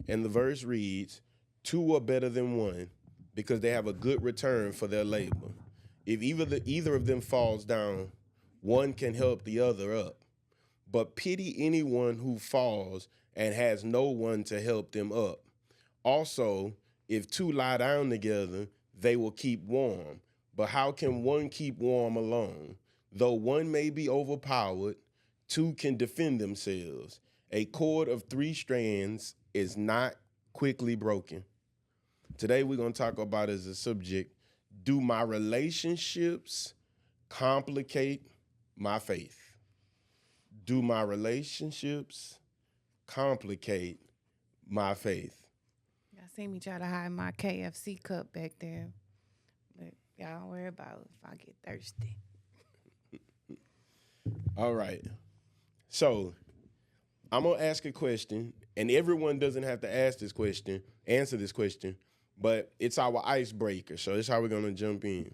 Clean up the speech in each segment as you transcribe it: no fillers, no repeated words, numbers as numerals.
And the verse reads, two are better than one because they have a good return for their labor. If either of them falls down, one can help the other up. But pity anyone who falls and has no one to help them up. Also, if two lie down together, they will keep warm. But how can one keep warm alone? Though one may be overpowered, two can defend themselves. A cord of three strands is not quickly broken. Today we're going to talk about as a subject, do my relationships complicate my faith? Do my relationships complicate my faith? Y'all see me try to hide my KFC cup back there. But y'all don't worry about if I get thirsty. All right. So I'm going to ask a question, and everyone doesn't have to answer this question, but it's our icebreaker. So that's how we're going to jump in.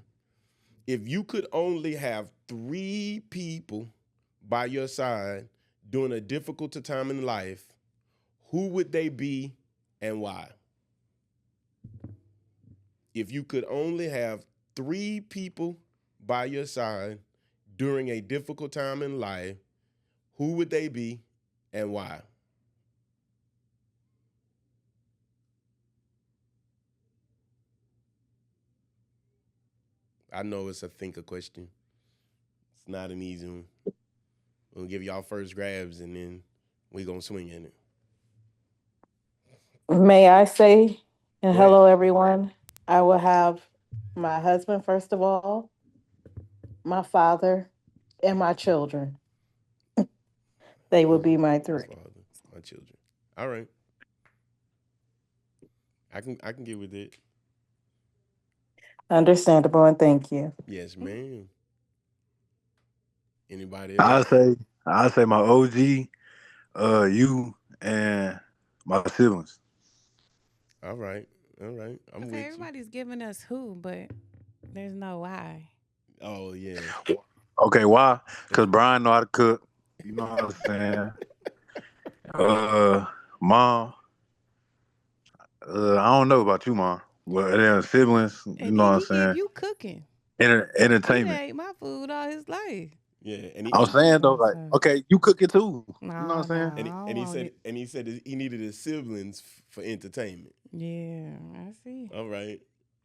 If you could only have 3 people by your side during a difficult time in life, who would they be and why? If you could only have 3 people by your side during a difficult time in life, who would they be and why? I know it's a thinker question. It's not an easy one. We'll give y'all first grabs and then we're going to swing in it. May I say, and Go ahead. hello, everyone. I will have my husband, first of all, my father, and my children. They will be my My 3. father, my children. All right. I can get with it. Understandable, and thank you. Yes, ma'am. Anybody I else? say I say my OG, you and my siblings. All right. All right. I'm Okay, with you. everybody's giving us who, but there's no why. Oh yeah. Okay, why? Cause Brian know how to cook. You know what I'm saying? Mom. I don't know about you, mom. But then siblings. You And know what then I'm he give saying? you cooking. He done Entertainment. ate my food all his life. Yeah. I'm saying though, like, So, okay, you cook it too. You know no, what I'm saying? I don't and he want said it. and he said that he needed his siblings for entertainment. Yeah, I see. All right.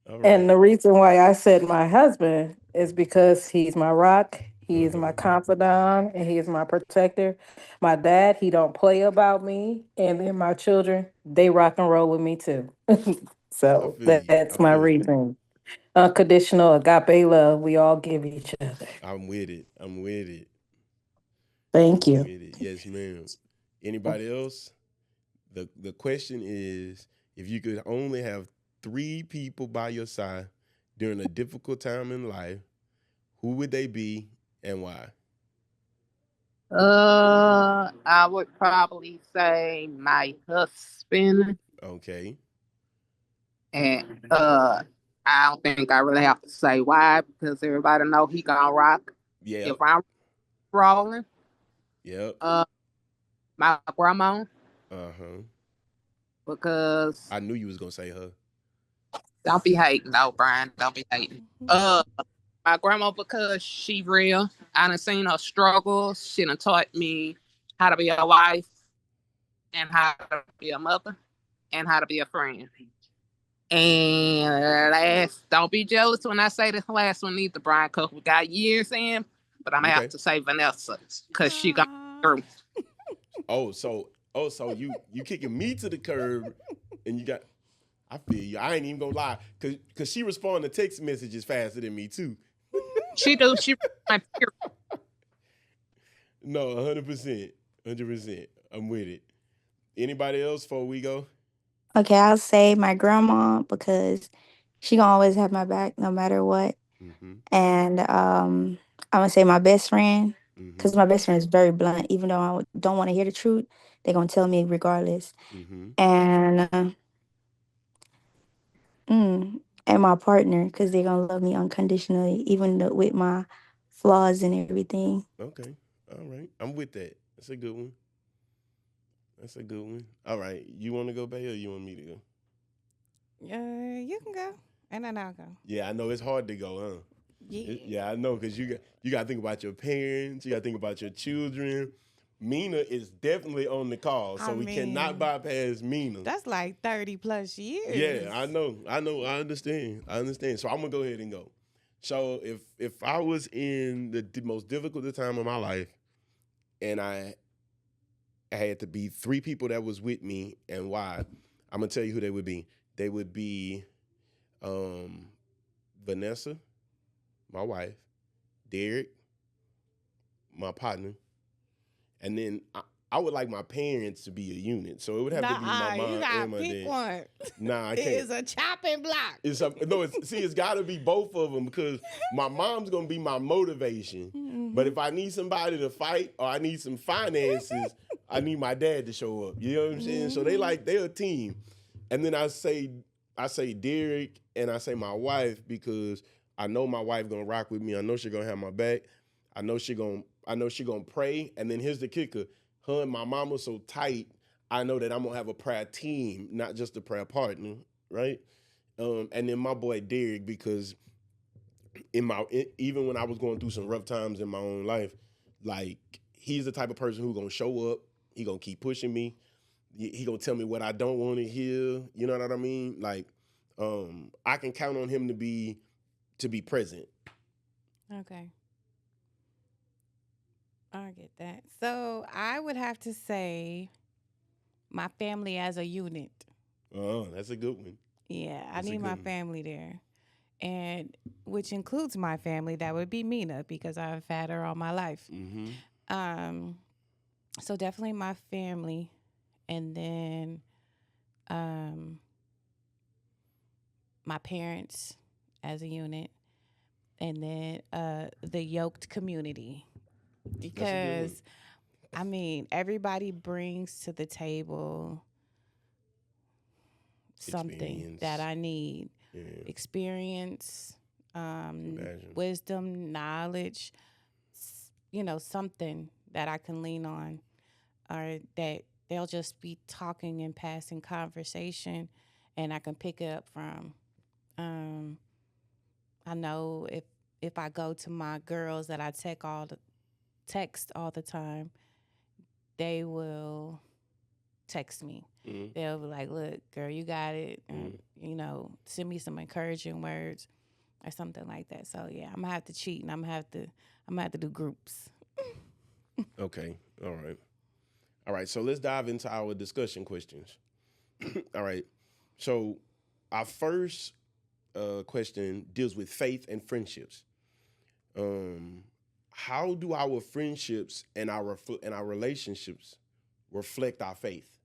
All And right. the reason why I said my husband is because he's my rock, he is my Uh-huh. confidant, and he is my protector. My dad, he don't play about me, and then my children, they rock and roll with me too. I So feel you. I that's my feel you. reason. Unconditional agape love, we all give each other. I'm with it. I'm with it. Thank I'm you. with it. Yes, ma'am. Anybody else? The question is, if you could only have 3 people by your side during a difficult time in life, who would they be and why? I would probably say my husband, Okay. and I don't think I really have to say why because everybody know he gonna rock. If Yep. I'm rolling, Yep. uh, my grandma Uh-huh. because I knew you was gonna say her. don't be hating though, Brian. Don't be hating. My grandma because she real. I done seen her struggle. She done taught me how to be a wife and how to be a mother and how to be a friend. And last, don't be jealous when I say this last one either, Brian, because we got years in, but I'm gonna have Okay. to say Vanessa because she got Aw. through. So you kicking me to the curb and you got I feel you. I ain't even gonna lie. Cause she respond to text messages faster than me too. She do. She my peer. No, 100%. 100%. I'm with it. Anybody else before we go? Okay, I'll say my grandma because she gonna always have my back no matter what. Mm-hmm. And I'm gonna say my best friend Mm-hmm. because my best friend is very blunt. Even though I don't want to hear the truth, they're gonna tell me regardless. Mm-hmm. And and my partner because they're gonna love me unconditionally, even with my flaws and everything. Okay. All right. I'm with that. That's a good one. That's a good one. All right. You want to go, Bay, or you want me to go? You can go, and then I'll go. Yeah, I know it's hard to go, huh? Yeah. Yeah, I know, because you got to think about your parents. You got to think about your children. Mina is definitely on the call, so I we cannot mean, bypass Mina. that's like 30 plus Yeah, years. I know, I understand. So I'm gonna go ahead and go. So if I was in the most difficult time of my life, and I had to be three people that was with me, and why, I'm gonna tell you who they would be. They would be Vanessa, my wife, Derek, my partner, and then I would like my parents to be a unit. So it would have to be my Nah, you mom gotta and my pick dad. one. Nah, I It can't. is a chopping block. It's got to be both of them, because my mom's gonna be my motivation. But if I need somebody to fight or I need some finances, I need my dad to show up. You know what I'm saying? So they're a team. And then I say Derek and I say my wife, because I know my wife gonna rock with me. I know she gonna have my back. I know she gonna pray. And then here's the kicker: her and my mama so tight. I know that I'm gonna have a prayer team, not just a prayer partner, right? And then my boy Derek, because even when I was going through some rough times in my own life, like, he's the type of person who gonna show up. He gonna keep pushing me. He gonna tell me what I don't want to hear. You know what I mean? Like, I can count on him to be present. Okay. I get that. So I would have to say my family as a unit. Oh, that's a good one. Yeah, I That's a need good my one. family there. And which includes my family. That would be Mina, because I've had her all my life. Mm-hmm. So definitely my family. And then my parents as a unit. And then the yoked community. That's a good Because I mean, everybody brings to the table something Experience. that I need. Yeah. Experience, Imagine. wisdom, knowledge, something that I can lean on, or that they'll just be talking and passing conversation and I can pick it up from. I know if I go to my girls that I text all the time, they will text me. Mm-hmm. They'll be like, "Look, girl, you got it." Send me some encouraging words or something like that. So yeah, I'm gonna have to cheat, and I'm gonna have to do groups. Okay. All right. So let's dive into our discussion questions. All right. So our first question deals with faith and friendships. How do our friendships and our relationships reflect our faith?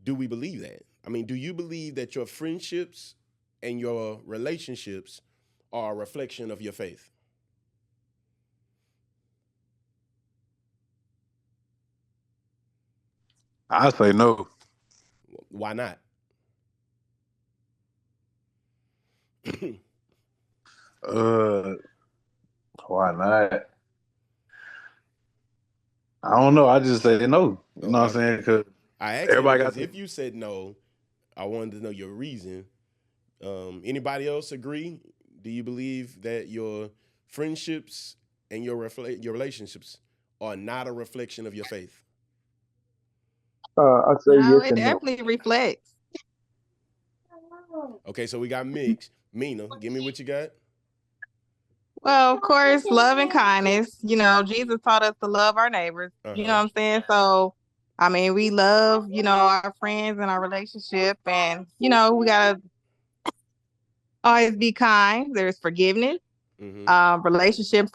Do we believe that? I mean, do you believe that your friendships and your relationships are a reflection of your faith? I say no. Why not? Uh, why not? I don't know. I just say no. You know what I'm saying? Because I asked that everybody got because to. if you said no, I wanted to know your reason. Anybody else agree? Do you believe that your friendships and your relationships are not a reflection of your faith? I say No, yes it and no. definitely reflects. Okay, so we got mixed. Mina, give me what you got. Well, of course, love and kindness. Jesus taught us to love our neighbors. You know Uh-huh. what I'm saying? So, I mean, we love, our friends and our relationship. And, we got to always be kind. There's forgiveness. Mm-hmm. Relationships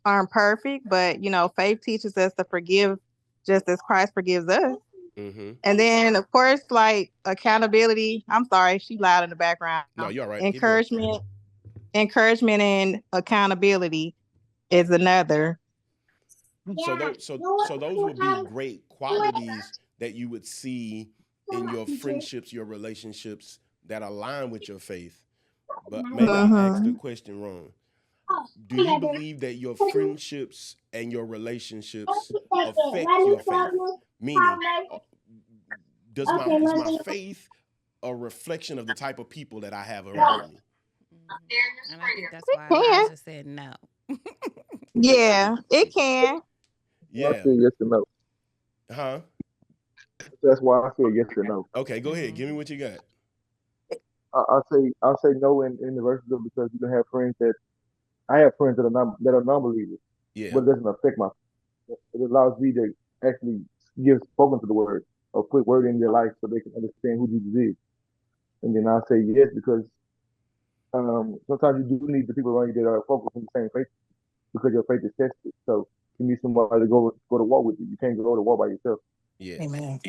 aren't perfect, but, faith teaches us to forgive just as Christ forgives us. Mm-hmm. And then, of course, like accountability. I'm sorry, she's loud in the background. No, you're all right. Keep going. Encouragement and accountability is another. So those would be great qualities that you would see in your friendships, your relationships that align with your faith. But maybe I asked the Mhm. question wrong. Do you believe that your friendships and your relationships affect your faith? Meaning, is my faith a reflection of the type of people that I have around me? And I think that's why Can. Elijah said no. Yeah, it can. I Yeah. said yes or no. Huh? That's why I said yes or no. Okay, go ahead. Give me what you got. I'll say no in the verses because you can have friends that I have friends that are non-believers, Yeah. but it doesn't affect my. It allows me to actually give spoken to the word or put word in their life so they can understand who Jesus is. And then I'll say yes because sometimes you do need the people around you that are focused on the same faith because your faith is tested. So you need somebody to go to war with you. You can't go to war by yourself. Yes. Amen.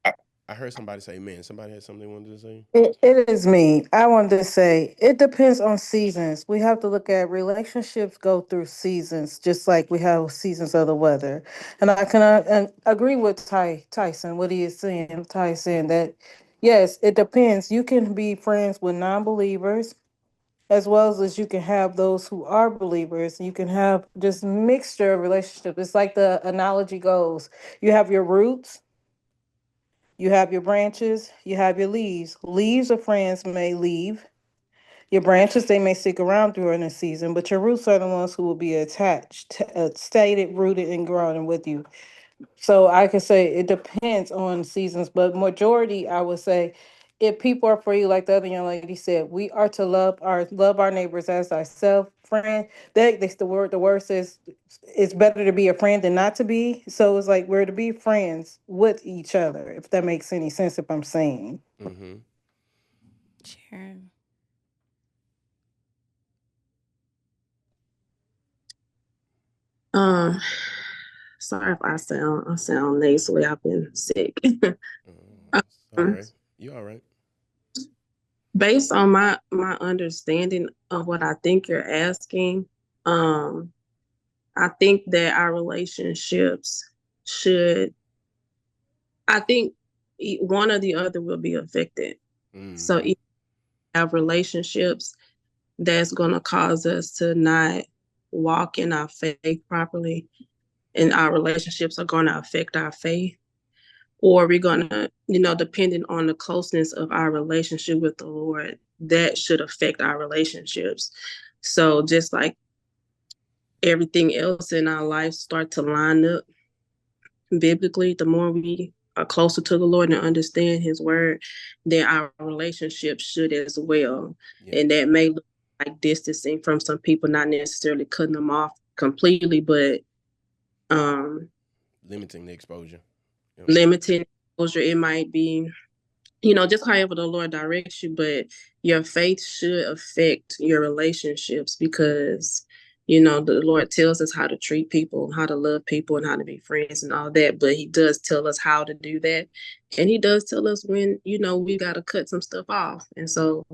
I, I heard somebody say, man, somebody had something they wanted to say. It is me. I wanted to say it depends on seasons. We have to look at relationships go through seasons, just like we have seasons of the weather. And I can and agree with Tyson. What he is saying, Ty saying that yes, it depends. You can be friends with non-believers as well as you can have those who are believers. You can have just mixture of relationships. It's like the analogy goes: you have your roots, you have your branches, you have your leaves. Leaves of friends may leave. Your branches, they may stick around during the season, but your roots are the ones who will be attached, stated, rooted, and growing with you. So I could say it depends on seasons, but majority, I would say, if people are for you, like the other young lady said, we are to love our neighbors as thyself, friend. That's the word. The word says it's better to be a friend than not to be. So it's like we're to be friends with each other, if that makes any sense. If I'm saying. Mm-hmm. Sharon. Um, sorry if I sound nasally. I've been sick. All um, right. You all right? Based on my understanding of what I think you're asking, um, I think that our relationships should. I think one or the other will be affected. So Mm-hmm. if you have relationships that's going to cause us to not walk in our faith properly, and our relationships are going to affect our faith, or we're going to, depending on the closeness of our relationship with the Lord, that should affect our relationships. So just like everything else in our life start to line up biblically, the more we are closer to the Lord and understand his word, then our relationship should as well. Yeah. And that may look like distancing from some people, not necessarily cutting them off completely, but um Limiting the exposure. Yep. limiting exposure. It might be, just however the Lord directs you, but your faith should affect your relationships because, the Lord tells us how to treat people, how to love people, and how to be friends and all that. But he does tell us how to do that. And he does tell us when, we got to cut some stuff off. And so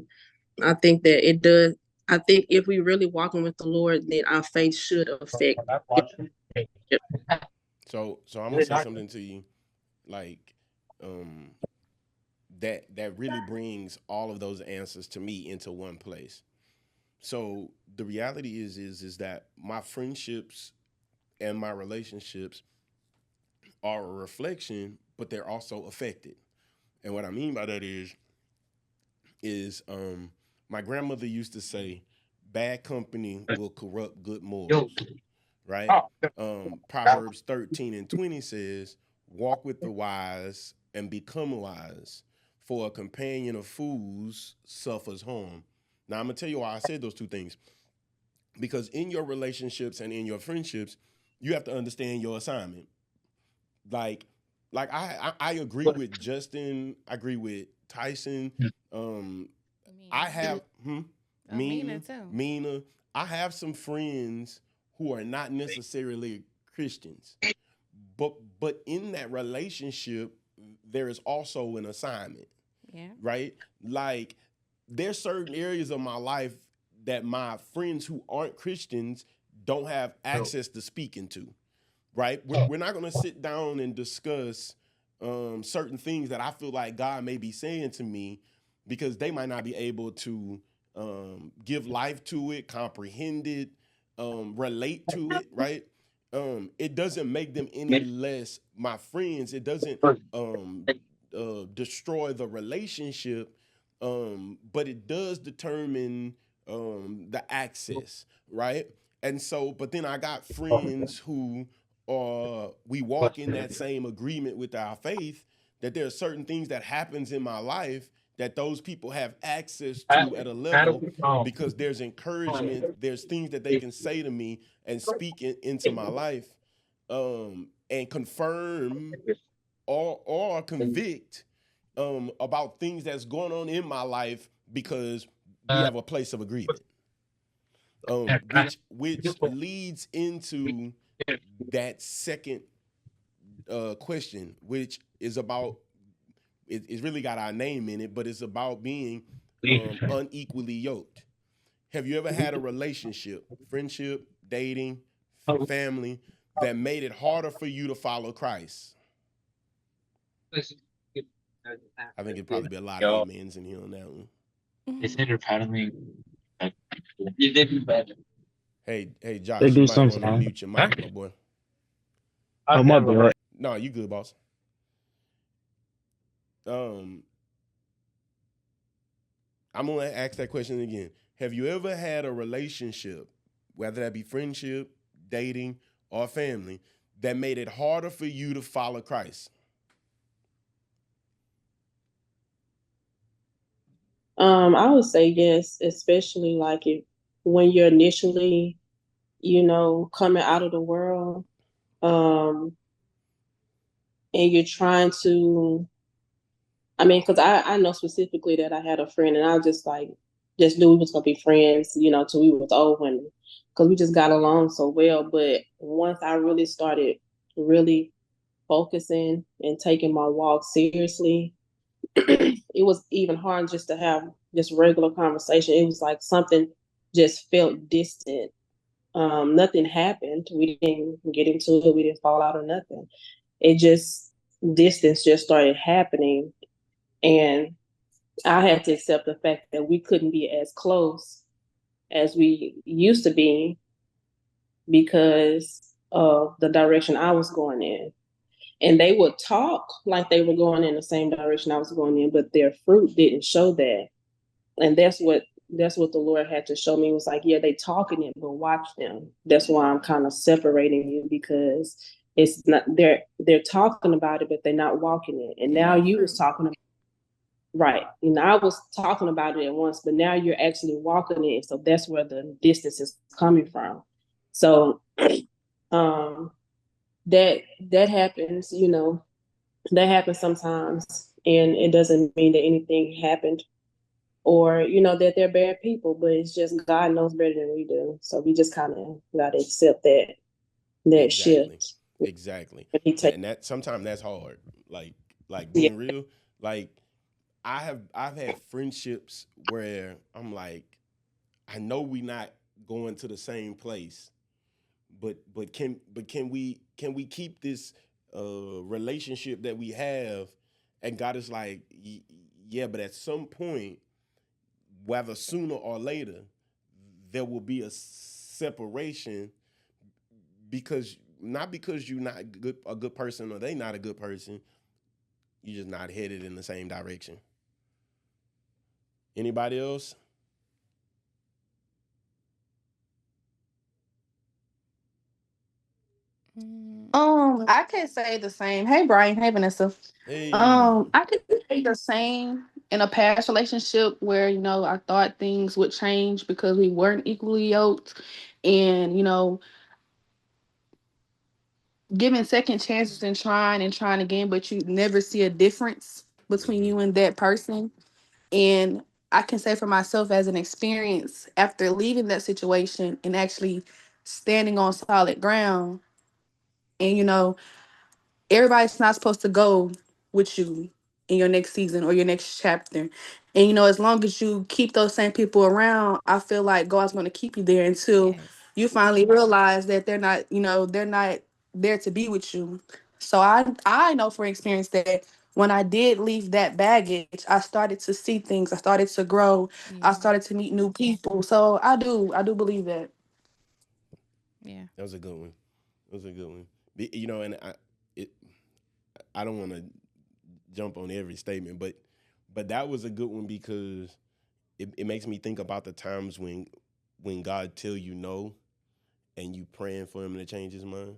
I think that it does. I think if we really walking with the Lord, then our faith should affect your relationship. So I'm gonna say something to you, like, um, that really brings all of those answers to me into one place. So the reality is that my friendships and my relationships are a reflection, but they're also affected. And what I mean by that is my grandmother used to say, bad company will corrupt good morals, right? Proverbs 13:20 says, walk with the wise and become wise, for a companion of fools suffers harm. Now I'm gonna tell you why I said those two things. Because in your relationships and in your friendships, you have to understand your assignment. Like, like I agree with Justin. I agree with Tyson. Um, I Mina. have Oh, Mina Mina, too. Mina. I have some friends who are not necessarily Christians, but in that relationship, there is also an assignment, Yeah. right? Like, there's certain areas of my life that my friends who aren't Christians don't have access to speaking to, right? We're not going to sit down and discuss certain things that I feel like God may be saying to me because they might not be able to give life to it, comprehend it, relate to it, right? it doesn't make them any less my friends. It doesn't um, destroy the relationship, but it does determine the access, right? And so, but then I got friends who are we walk in that same agreement with our faith that there are certain things that happens in my life that those people have access to at a level because there's encouragement, there's things that they can say to me and speak into my life, and confirm or convict about things that's going on in my life because we have a place of agreement, which leads into that second question, which is about it's really got our name in it, but it's about being unequally yoked. Have you ever had a relationship, friendship, dating, family that made it harder for you to follow Christ? I think it'd probably be a lot of amens in here on that one. Hey, Josh, you might want to mute your mic, my boy. Oh my bad. No, you good, boss. Um, I'm gonna ask that question again. Have you ever had a relationship, whether that be friendship, dating, or family, that made it harder for you to follow Christ? I would say yes, especially like if when you're initially, coming out of the world, um, and you're trying to. I mean, because I know specifically that I had a friend, and I just knew we was gonna be friends, till we was old women, because we just got along so well. But once I really started really focusing and taking my walk seriously, it was even hard just to have just regular conversation. It was like something just felt distant. Nothing happened. We didn't get into it. We didn't fall out or nothing. It just distance just started happening, and I had to accept the fact that we couldn't be as close as we used to be because of the direction I was going in. And they would talk like they were going in the same direction I was going in, but their fruit didn't show that. And that's what the Lord had to show me. It was like, yeah, they talking it, but watch them. That's why I'm kind of separating you, because it's not they're talking about it, but they're not walking it. And now you was talking about right. I was talking about it at once, but now you're actually walking it. So that's where the distance is coming from. So um that that happens, that happens sometimes, and it doesn't mean that anything happened or that they're bad people, but it's just God knows better than we do. So we just kind of gotta accept that Exactly. shift. Exactly. And that sometimes that's hard. Like Yeah. being real, like I've had friendships where I'm like, I know we not going to the same place, but can we keep this relationship that we have? And God is like, yeah, but at some point, whether sooner or later, there will be a separation because not because you're not a good person or they not a good person, you're just not headed in the same direction. Anybody else? I can say the same. Hey, Brian. Hey, Vanessa. Hey, I could say the same in a past relationship where I thought things would change because we weren't equally yoked, and giving second chances and trying again, but you never see a difference between mm-hmm. you and that person. And I can say for myself as an experience after leaving that situation and actually standing on solid ground, and everybody's not supposed to go with you in your next season or your next chapter. And as long as you keep those same people around, I feel like God's going to keep you there until Yes. you finally realize that they're not there to be with you. So I know for experience that when I did leave that baggage, I started to see things. I started to grow. I Yeah. started to meet new people. So I do believe that. Yeah. That was a good one. That was a good one. And it, I don't want to jump on every statement, but that was a good one because it makes me think about the times when God tell you no and you praying for him to change his mind.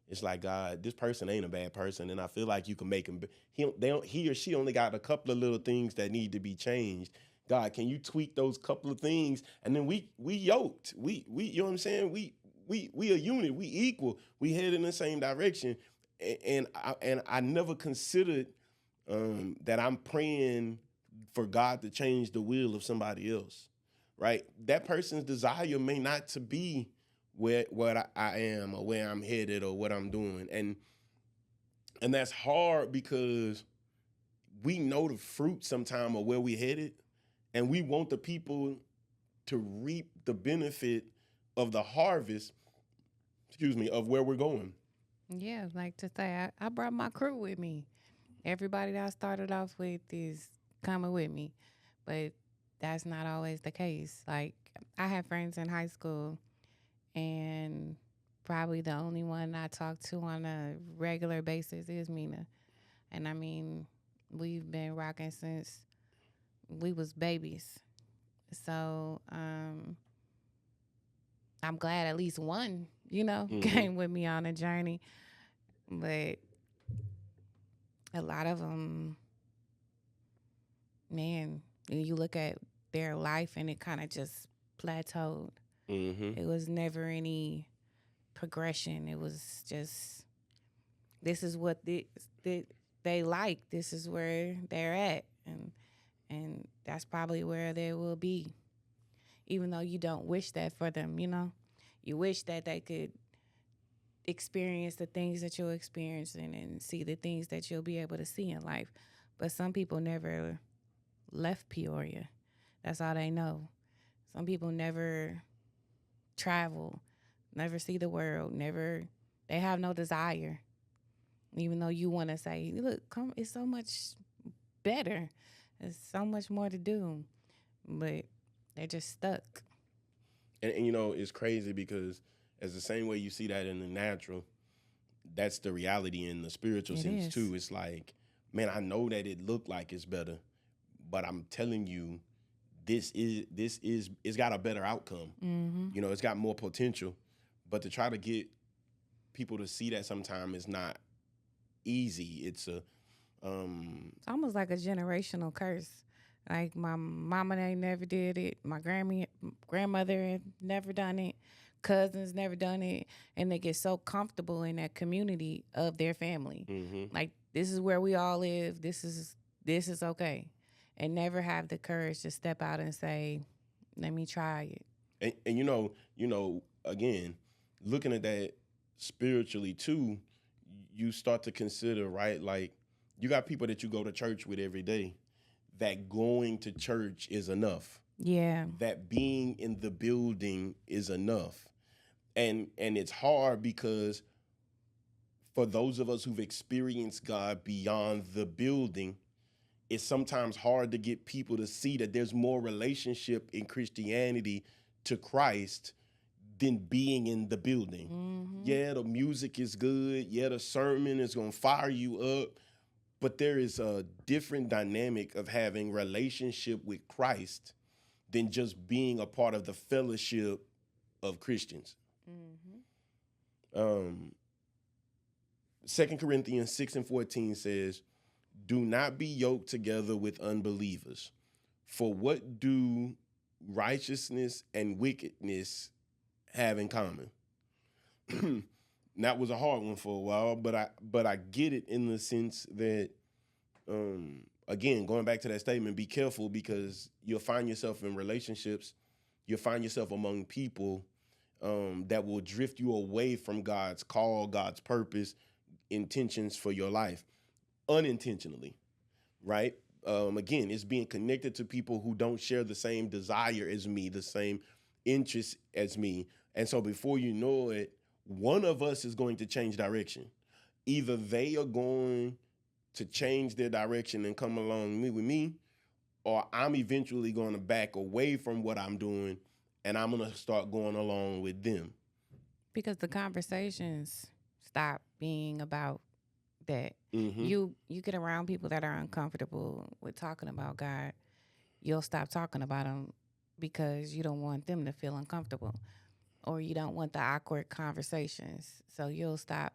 It's like, God, this person ain't a bad person, and I feel like you can make him. He or she only got a couple of little things that need to be changed. God, can you tweak those couple of things? And then we yoked. We you know what I'm saying? We a unit. We equal. We head in the same direction. And I never considered that I'm praying for God to change the will of somebody else. Right? That person's desire may not to be where what I am or where I'm headed or what I'm doing. And that's hard because we know the fruit sometime of where we headed, and we want the people to reap the benefit of the harvest, of where we're going. Yeah, like to say, I brought my crew with me. Everybody that I started off with is coming with me, but that's not always the case. Like, I had friends in high school, and probably the only one I talk to on a regular basis is Mina. And I mean, we've been rocking since we was babies. So I'm glad at least one, came with me on a journey. But a lot of them, man, you look at their life and it kind of just plateaued. Mm-hmm. It was never any progression. It was just, this is what they like. This is where they're at. And that's probably where they will be. Even though you don't wish that for them, You wish that they could experience the things that you're experiencing and see the things that you'll be able to see in life. But some people never left Peoria. That's all they know. Some people never travel, never see the world, they have no desire. Even though you want to say, look, come, it's so much better. There's so much more to do. But they're just stuck. And it's crazy because as the same way you see that in the natural, that's the reality in the spiritual sense too. It's like, man, I know that it looked like it's better, but I'm telling you, it's got a better outcome. Mm-hmm. It's got more potential. But to try to get people to see that sometimes is not easy. It's almost like a generational curse. Like my mama, they never did it. My grandmother had never done it. Cousins never done it, and they get so comfortable in that community of their family. mm-hmm. Like, this is where we all live. This is okay, and never have the courage to step out and say, "Let me try it." And again, looking at that spiritually too, you start to consider, right? Like, you got people that you go to church with every day, that going to church is enough. Yeah. That being in the building is enough. And it's hard because for those of us who've experienced God beyond the building, it's sometimes hard to get people to see that there's more relationship in Christianity to Christ than being in the building. Mm-hmm. Yeah, the music is good. Yeah, the sermon is going to fire you up. But there is a different dynamic of having relationship with Christ than just being a part of the fellowship of Christians. Mm-hmm. 2 Corinthians 6:14 says, do not be yoked together with unbelievers. For what do righteousness and wickedness have in common? That was a hard one for a while, but I get it in the sense that, again, going back to that statement, be careful because you'll find yourself in relationships, you'll find yourself among people that will drift you away from God's call, God's purpose, intentions for your life, unintentionally, right? Again, it's being connected to people who don't share the same desire as me, the same interests as me. And so before you know it, one of us is going to change direction. Either they are going to change their direction and come along with me, or I'm eventually going to back away from what I'm doing and I'm going to start going along with them. Because the conversations stop being about that. Mm-hmm. You get around people that are uncomfortable with talking about God, you'll stop talking about him because you don't want them to feel uncomfortable or you don't want the awkward conversations. So you'll stop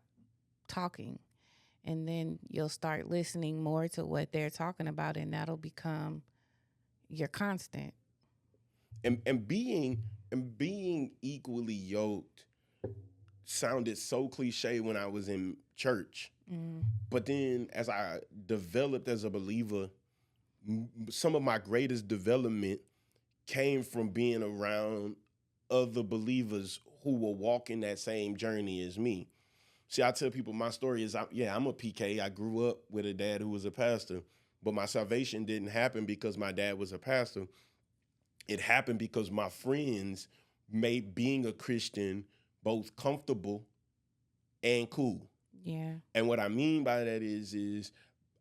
talking and then you'll start listening more to what they're talking about and that'll become your constant. And being equally yoked sounded so cliche when I was in church. Mm. But then as I developed as a believer, some of my greatest development came from being around other believers who were walking that same journey as me. See, I tell people my story is, I'm a PK. I grew up with a dad who was a pastor, but my salvation didn't happen because my dad was a pastor. It happened because my friends made being a Christian both comfortable and cool. Yeah. And what I mean by that is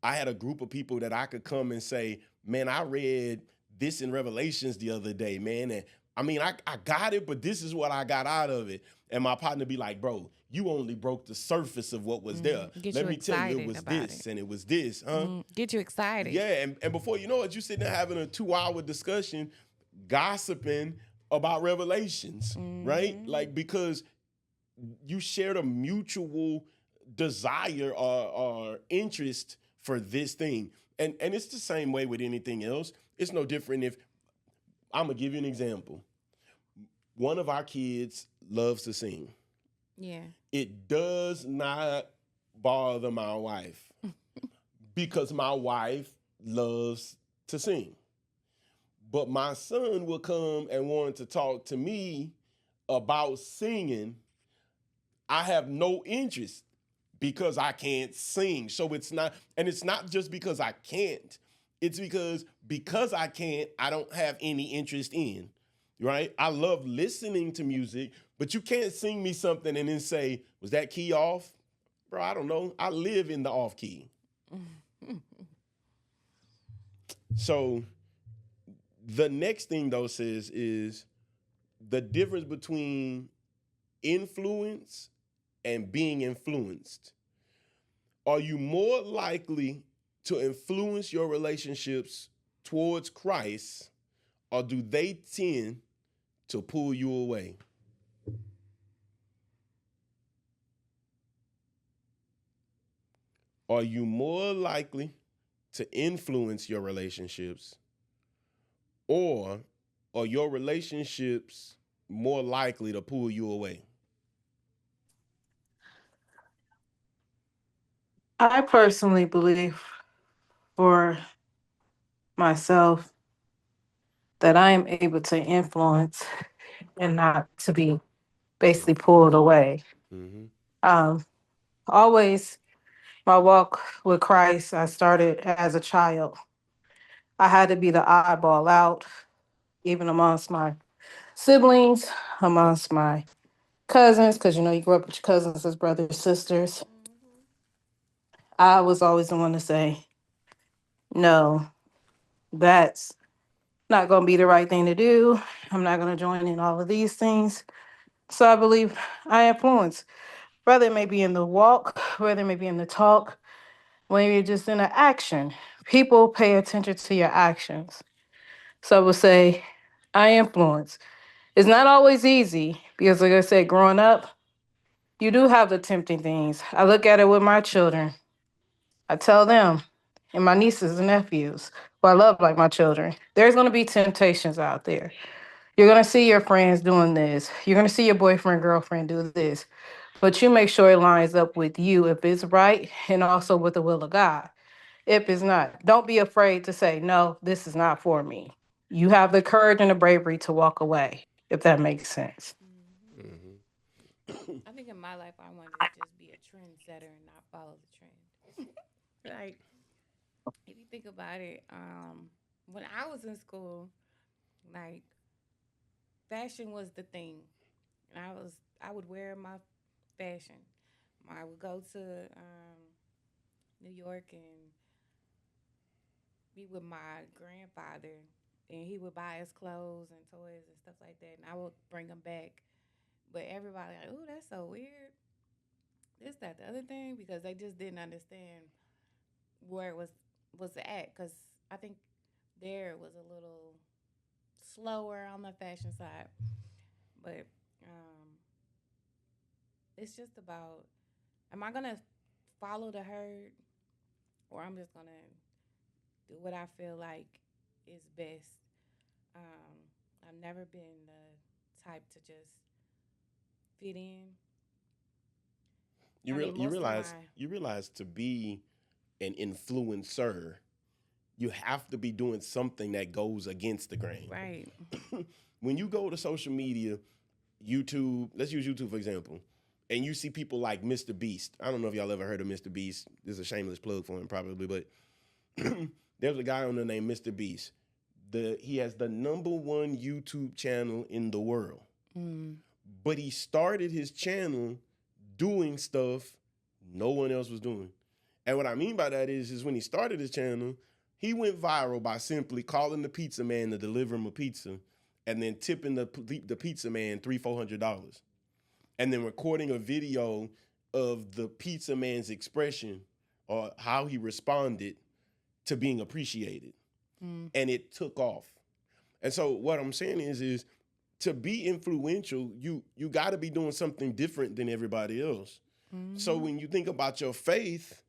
I had a group of people that I could come and say, man, I read this in Revelations the other day, man. And I mean, I got it, but this is what I got out of it. And my partner be like, bro, you only broke the surface of what was there. Get Let you me tell you, it excited was about this it. and it was this, huh? Get you excited. Yeah, and before you know it, you sitting there having a 2-hour discussion, gossiping about Revelations, right? Like, because you shared a mutual desire or interest for this thing. And it's the same way with anything else. It's no different if I'm gonna give you an example. One of our kids loves to sing. Yeah. It does not bother my wife because my wife loves to sing. But my son will come and want to talk to me about singing. I have no interest because I can't sing. So it's not just because I can't. It's because I can't, I don't have any interest in, right? I love listening to music, but you can't sing me something and then say, was that key off? Bro, I don't know. I live in the off key. So the next thing though says is the difference between influence and being influenced. Are you more likely to influence your relationships towards Christ, or do they tend to pull you away? Are you more likely to influence your relationships, or are your relationships more likely to pull you away? I personally believe for myself that I am able to influence and not to be basically pulled away. Mm-hmm. Um, Always, my walk with Christ, I started as a child. I had to be the oddball out, even amongst my siblings, amongst my cousins, because you grew up with your cousins as brothers, sisters. I was always the one to say, no, that's not going to be the right thing to do. I'm not going to join in all of these things. So I believe I influence, whether it may be in the walk, whether it may be in the talk, when you're just in the action. People pay attention to your actions. So I would say I influence. It's not always easy because, like I said, growing up, you do have the tempting things. I look at it with my children. I tell them and my nieces and nephews, who I love like my children, there's going to be temptations out there. You're going to see your friends doing this. You're going to see your boyfriend, girlfriend do this. But you make sure it lines up with you if it's right and also with the will of God. If it's not, don't be afraid to say, no, this is not for me. You have the courage and the bravery to walk away, if that makes sense. Mm-hmm. I think in my life, I wanted to just be a trendsetter and not follow the trend. Like, if you think about it, when I was in school, like, fashion was the thing. And I would wear my fashion. I would go to New York and be with my grandfather, and he would buy us clothes and toys and stuff like that, and I would bring them back But everybody like, "Ooh, that's so weird." This, that, the other thing, because they just didn't understand where it was at. Because I think there it was a little slower on the fashion side, but um, it's just about, am I gonna follow the herd, or I'm just gonna do what I feel like is best. Um, I've never been the type to just fit in. I mean, You most of realize my to be an influencer, you have to be doing something that goes against the grain. right. When you go to social media, YouTube, let's use YouTube for example, and you see people like Mr. Beast. I don't know if y'all ever heard of Mr. Beast. This is a shameless plug for him probably, but there's a guy on there named Mr. Beast. He has the #1 YouTube channel in the world. Mm. But he started his channel doing stuff no one else was doing. And what I mean by that is when he started his channel, he went viral by simply calling the pizza man to deliver him a pizza and then tipping the pizza man $300-400. And then recording a video of the pizza man's expression or how he responded to being appreciated. Mm. And it took off. And so what I'm saying is to be influential, you got to be doing something different than everybody else. Mm-hmm. So when you think about your faith,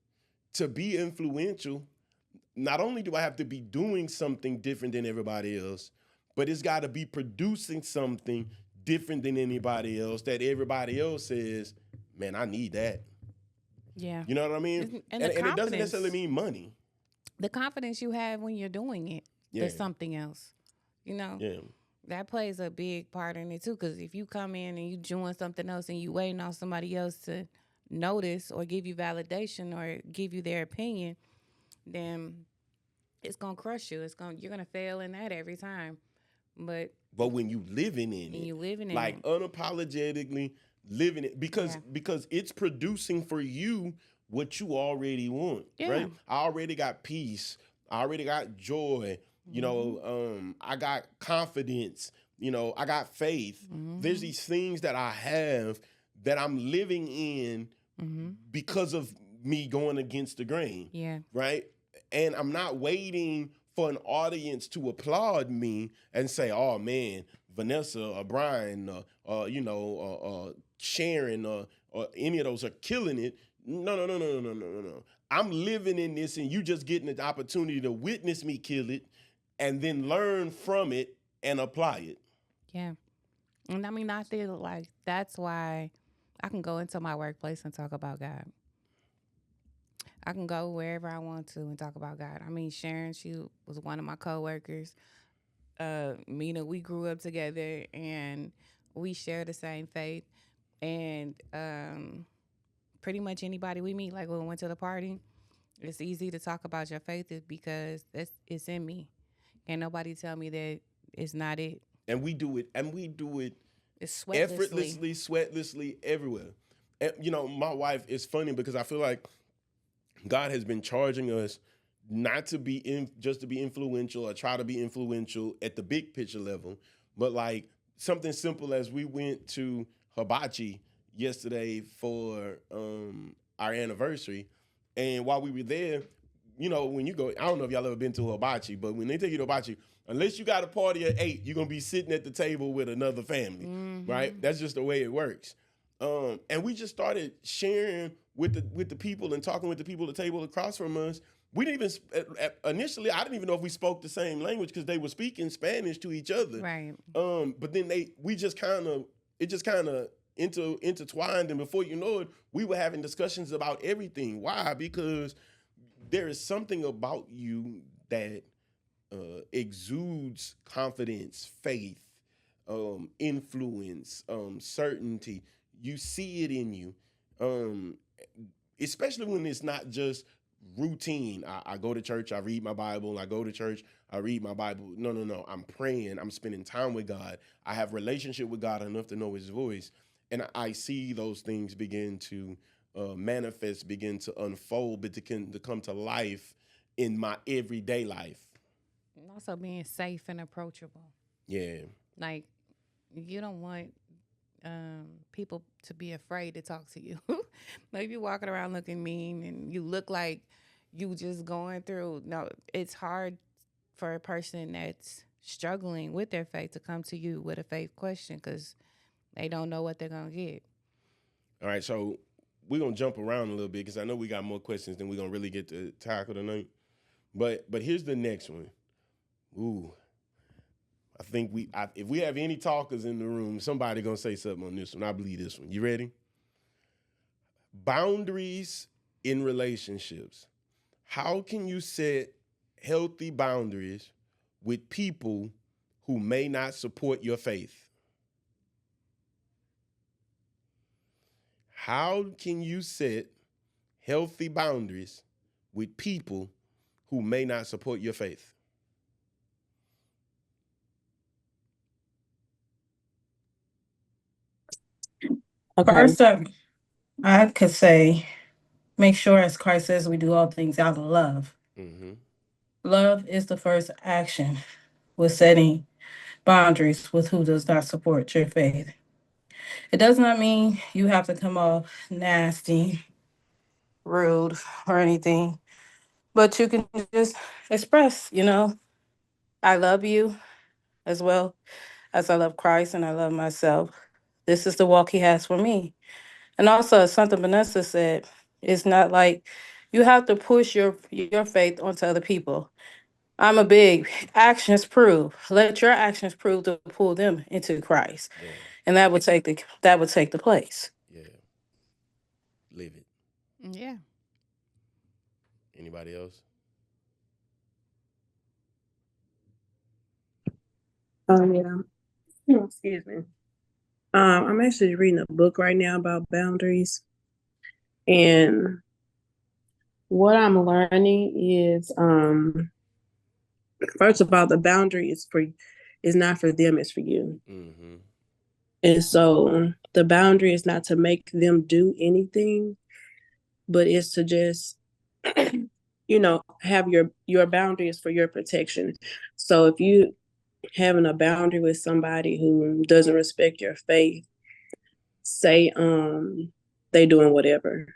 to be influential, not only do I have to be doing something different than everybody else, but it's got to be producing something different than anybody else that everybody else says, man, I need that. Yeah. You know what I mean? And And it doesn't necessarily mean money. The confidence you have when you're doing it is something else. You know? Yeah. That plays a big part in it too. Because if you come in and you doing something else and you waiting on somebody else to notice or give you validation or give you their opinion, then it's gonna crush you. You're gonna fail in that every time. But when you living in it, you living in like it, unapologetically living it, because it's producing for you what you already want, right? I already got peace. I already got joy. You know, I got confidence. You know, I got faith. There's these things that I have that I'm living in because of me going against the grain. Yeah. Right? And I'm not waiting for an audience to applaud me and say, oh man, Vanessa or Brian or Sharon or any of those are killing it. No. I'm living in this and you just getting the opportunity to witness me kill it and then learn from it and apply it. Yeah. And I mean, I feel like that's why I can go into my workplace and talk about God. I can go wherever I want to and talk about God. I mean, Sharon, she was one of my coworkers. Mina, we grew up together and we share the same faith. And pretty much anybody we meet, like when we went to the party, it's easy to talk about your faith because it's in me. Can't nobody tell me that it's not it. And we do it. It's effortlessly, sweatlessly, everywhere. And, you know, my wife is funny because I feel like God has been charging us not to be just to be influential or try to be influential at the big picture level, but like something simple as we went to Hibachi yesterday for our anniversary, and while we were there, you know, when you go, I don't know if y'all ever been to Hibachi, but when they take you to Hibachi, unless you got a party at 8, you're gonna be sitting at the table with another family, right? That's just the way it works. And we just started sharing with the people and talking with the people at the table across from us. We didn't even initially. I didn't even know if we spoke the same language because they were speaking Spanish to each other. Right. But then it just kind of intertwined, and before you know it, we were having discussions about everything. Why? Because there is something about you that exudes confidence, faith, influence, certainty. You see it in you, especially when it's not just routine. I go to church, I read my Bible. I go to church, I read my Bible. No. I'm praying. I'm spending time with God. I have relationship with God enough to know His voice, and I see those things begin to manifest, begin to unfold, but to come to life in my everyday life. And also being safe and approachable. Yeah. Like, you don't want people to be afraid to talk to you. Like if you're walking around looking mean and you look like you just going through. No, it's hard for a person that's struggling with their faith to come to you with a faith question because they don't know what they're gonna get. All right, so we're gonna jump around a little bit because I know we got more questions than we're gonna really get to tackle tonight. But here's the next one. Ooh, I think if we have any talkers in the room, somebody gonna say something on this one. I believe this one. You ready? Boundaries in relationships. How can you set healthy boundaries with people who may not support your faith? How can you set healthy boundaries with people who may not support your faith? Okay. First up, I could say, make sure, as Christ says, we do all things out of love. Mm-hmm. Love is the first action with setting boundaries with who does not support your faith. It does not mean you have to come off nasty, rude, or anything, but you can just express, I love you as well as I love Christ and I love myself. This is the walk he has for me. And also, as something Vanessa said, it's not like you have to push your faith onto other people. I'm a big actions prove. Let your actions prove to pull them into Christ, Yeah, and that would take the place. yeah. Live it. Yeah. Anybody else? Yeah. Excuse me. I'm actually reading a book right now about boundaries, and what I'm learning is, first of all, the boundary is not for them; it's for you. Mm-hmm. And so the boundary is not to make them do anything, but it's to just, have your boundaries for your protection. So if you having a boundary with somebody who doesn't respect your faith, say they doing whatever,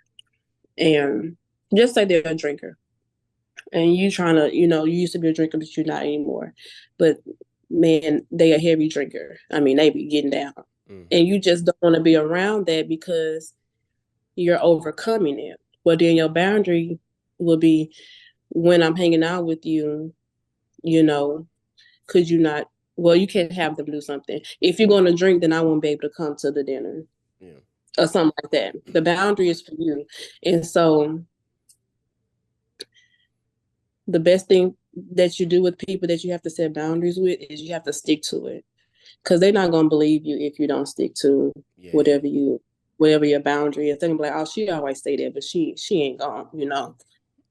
and just say they're a drinker, and you trying to, you used to be a drinker but you're not anymore, but man, they a heavy drinker. I mean, they be getting down, and you just don't want to be around that because you're overcoming it. Well, then your boundary will be, when I'm hanging out with you, could you not? Well, you can't have them do something. If you're going to drink, then I won't be able to come to the dinner. Yeah. Or something like that. The boundary is for you. And so the best thing that you do with people that you have to set boundaries with is you have to stick to it. Because they're not going to believe you if you don't stick to Yeah. whatever your boundary is. They're going to be like, oh, she always say that, but she ain't going,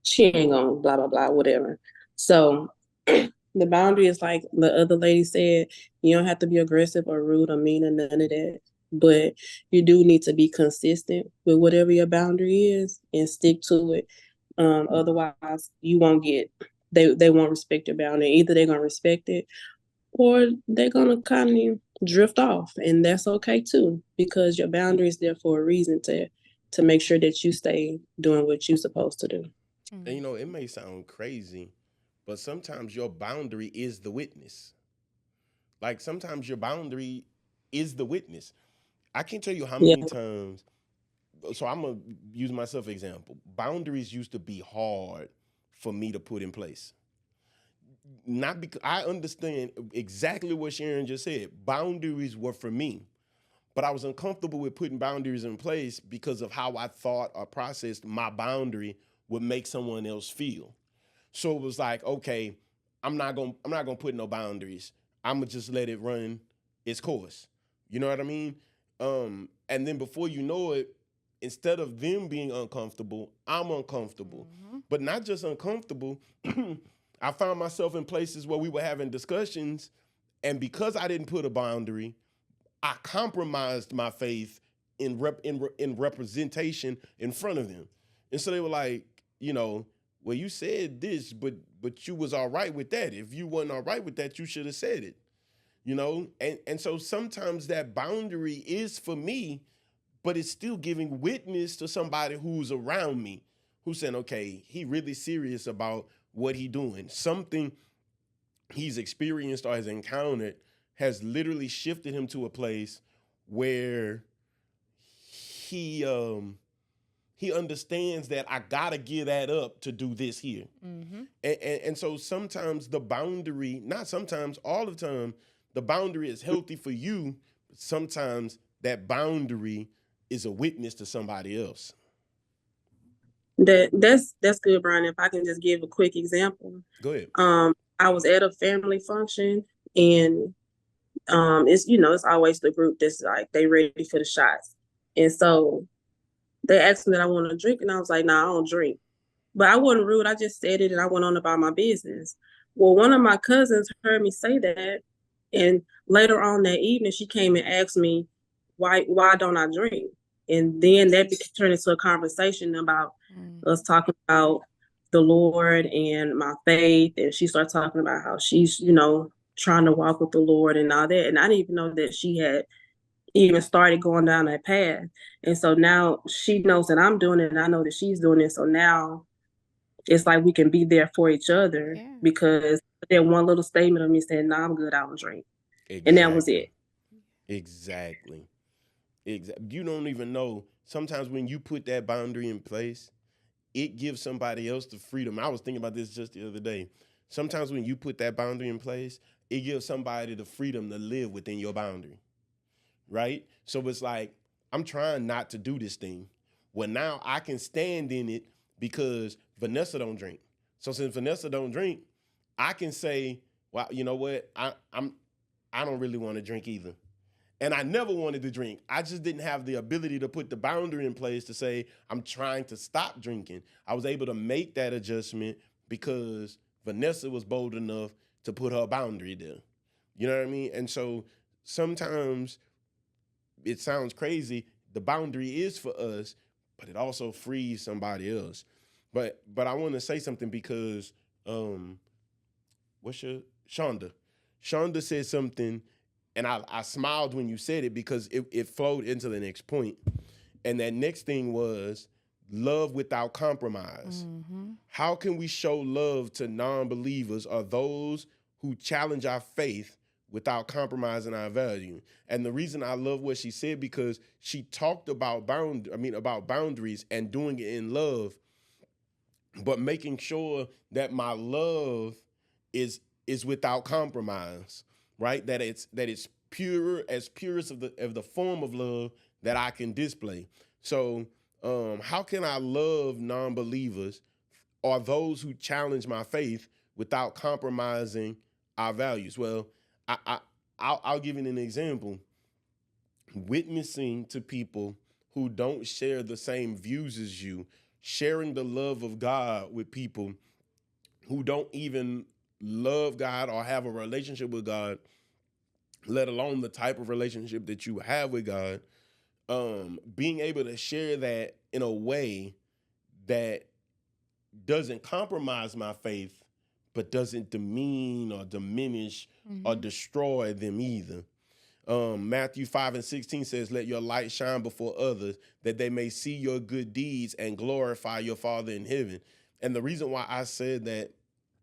she ain't going to blah, blah, blah, whatever. So the boundary is like the other lady said, you don't have to be aggressive or rude or mean or none of that. But you do need to be consistent with whatever your boundary is and stick to it. Otherwise, you won't they won't respect your boundary. Either they're gonna respect it or they're gonna kind of drift off, and that's okay too, because your boundary is there for a reason to make sure that you stay doing what you're supposed to do. And it may sound crazy, but sometimes your boundary is the witness. Like sometimes your boundary is the witness. I can't tell you how Yeah. many times. So I'm gonna use myself example. Boundaries used to be hard for me to put in place. Not because I understand exactly what Sharon just said. Boundaries were for me, but I was uncomfortable with putting boundaries in place because of how I thought or processed my boundary would make someone else feel. So it was like, okay, I'm not gonna put no boundaries. I'm gonna just let it run its course. You know what I mean? And then before you know it, instead of them being uncomfortable, I'm uncomfortable. But not just uncomfortable. I found myself in places where we were having discussions, and because I didn't put a boundary, I compromised my faith in representation in front of them. And so they were like, well, you said this, but you was all right with that. If you wasn't all right with that, you should have said it. you know? And so sometimes that boundary is for me, but it's still giving witness to somebody who's around me, who's saying, okay, he really serious about what he doing. Something he's experienced or has encountered has literally shifted him to a place where he he understands that I gotta give that up to do this here. Mm-hmm. And so sometimes the boundary, not sometimes, all the time, the boundary is healthy for you, but sometimes that boundary is a witness to somebody else. That's good, Brian. If I can just give a quick example. Go ahead. I was at a family function, and it's it's always the group that's like they ready for the shots. And so they asked me that I want to drink, and I was like, "Nah, I don't drink." But I wasn't rude. I just said it, and I went on about my business. Well, one of my cousins heard me say that, and later on that evening, she came and asked me, "Why don't I drink?" And then that turned into a conversation about us talking about the Lord and my faith, and she started talking about how she's trying to walk with the Lord and all that. And I didn't even know that she had even started going down that path. And so now she knows that I'm doing it, and I know that she's doing it. So now it's like we can be there for each other, Yeah. because that one little statement of me saying, "No, I'm good, I don't drink." And that was it. Exactly. Exactly. Exactly. You don't even know. Sometimes when you put that boundary in place, it gives somebody else the freedom. I was thinking about this just the other day. Sometimes when you put that boundary in place, it gives somebody the freedom to live within your boundary. Right? So it's like, I'm trying not to do this thing. Well, now I can stand in it because Vanessa don't drink. So since Vanessa don't drink, I can say, well, you know what? I don't really want to drink either. And I never wanted to drink. I just didn't have the ability to put the boundary in place to say, I'm trying to stop drinking. I was able to make that adjustment because Vanessa was bold enough to put her boundary there. You know what I mean? And so sometimes it sounds crazy. The boundary is for us, but it also frees somebody else. But I want to say something because what's your Shonda? Shonda said something, and I smiled when you said it because it flowed into the next point. And that next thing was love without compromise. Mm-hmm. How can we show love to non-believers or those who challenge our faith without compromising our value? And the reason I love what she said, because she talked about about boundaries and doing it in love, but making sure that my love is without compromise, right? That it's pure as of the form of love that I can display. So how can I love non-believers or those who challenge my faith without compromising our values? Well, I'll give you an example. Witnessing to people who don't share the same views as you, sharing the love of God with people who don't even love God or have a relationship with God, let alone the type of relationship that you have with God, being able to share that in a way that doesn't compromise my faith, but doesn't demean or diminish or destroy them either. Matthew 5:16 says, let your light shine before others that they may see your good deeds and glorify your Father in heaven. And the reason why I said that,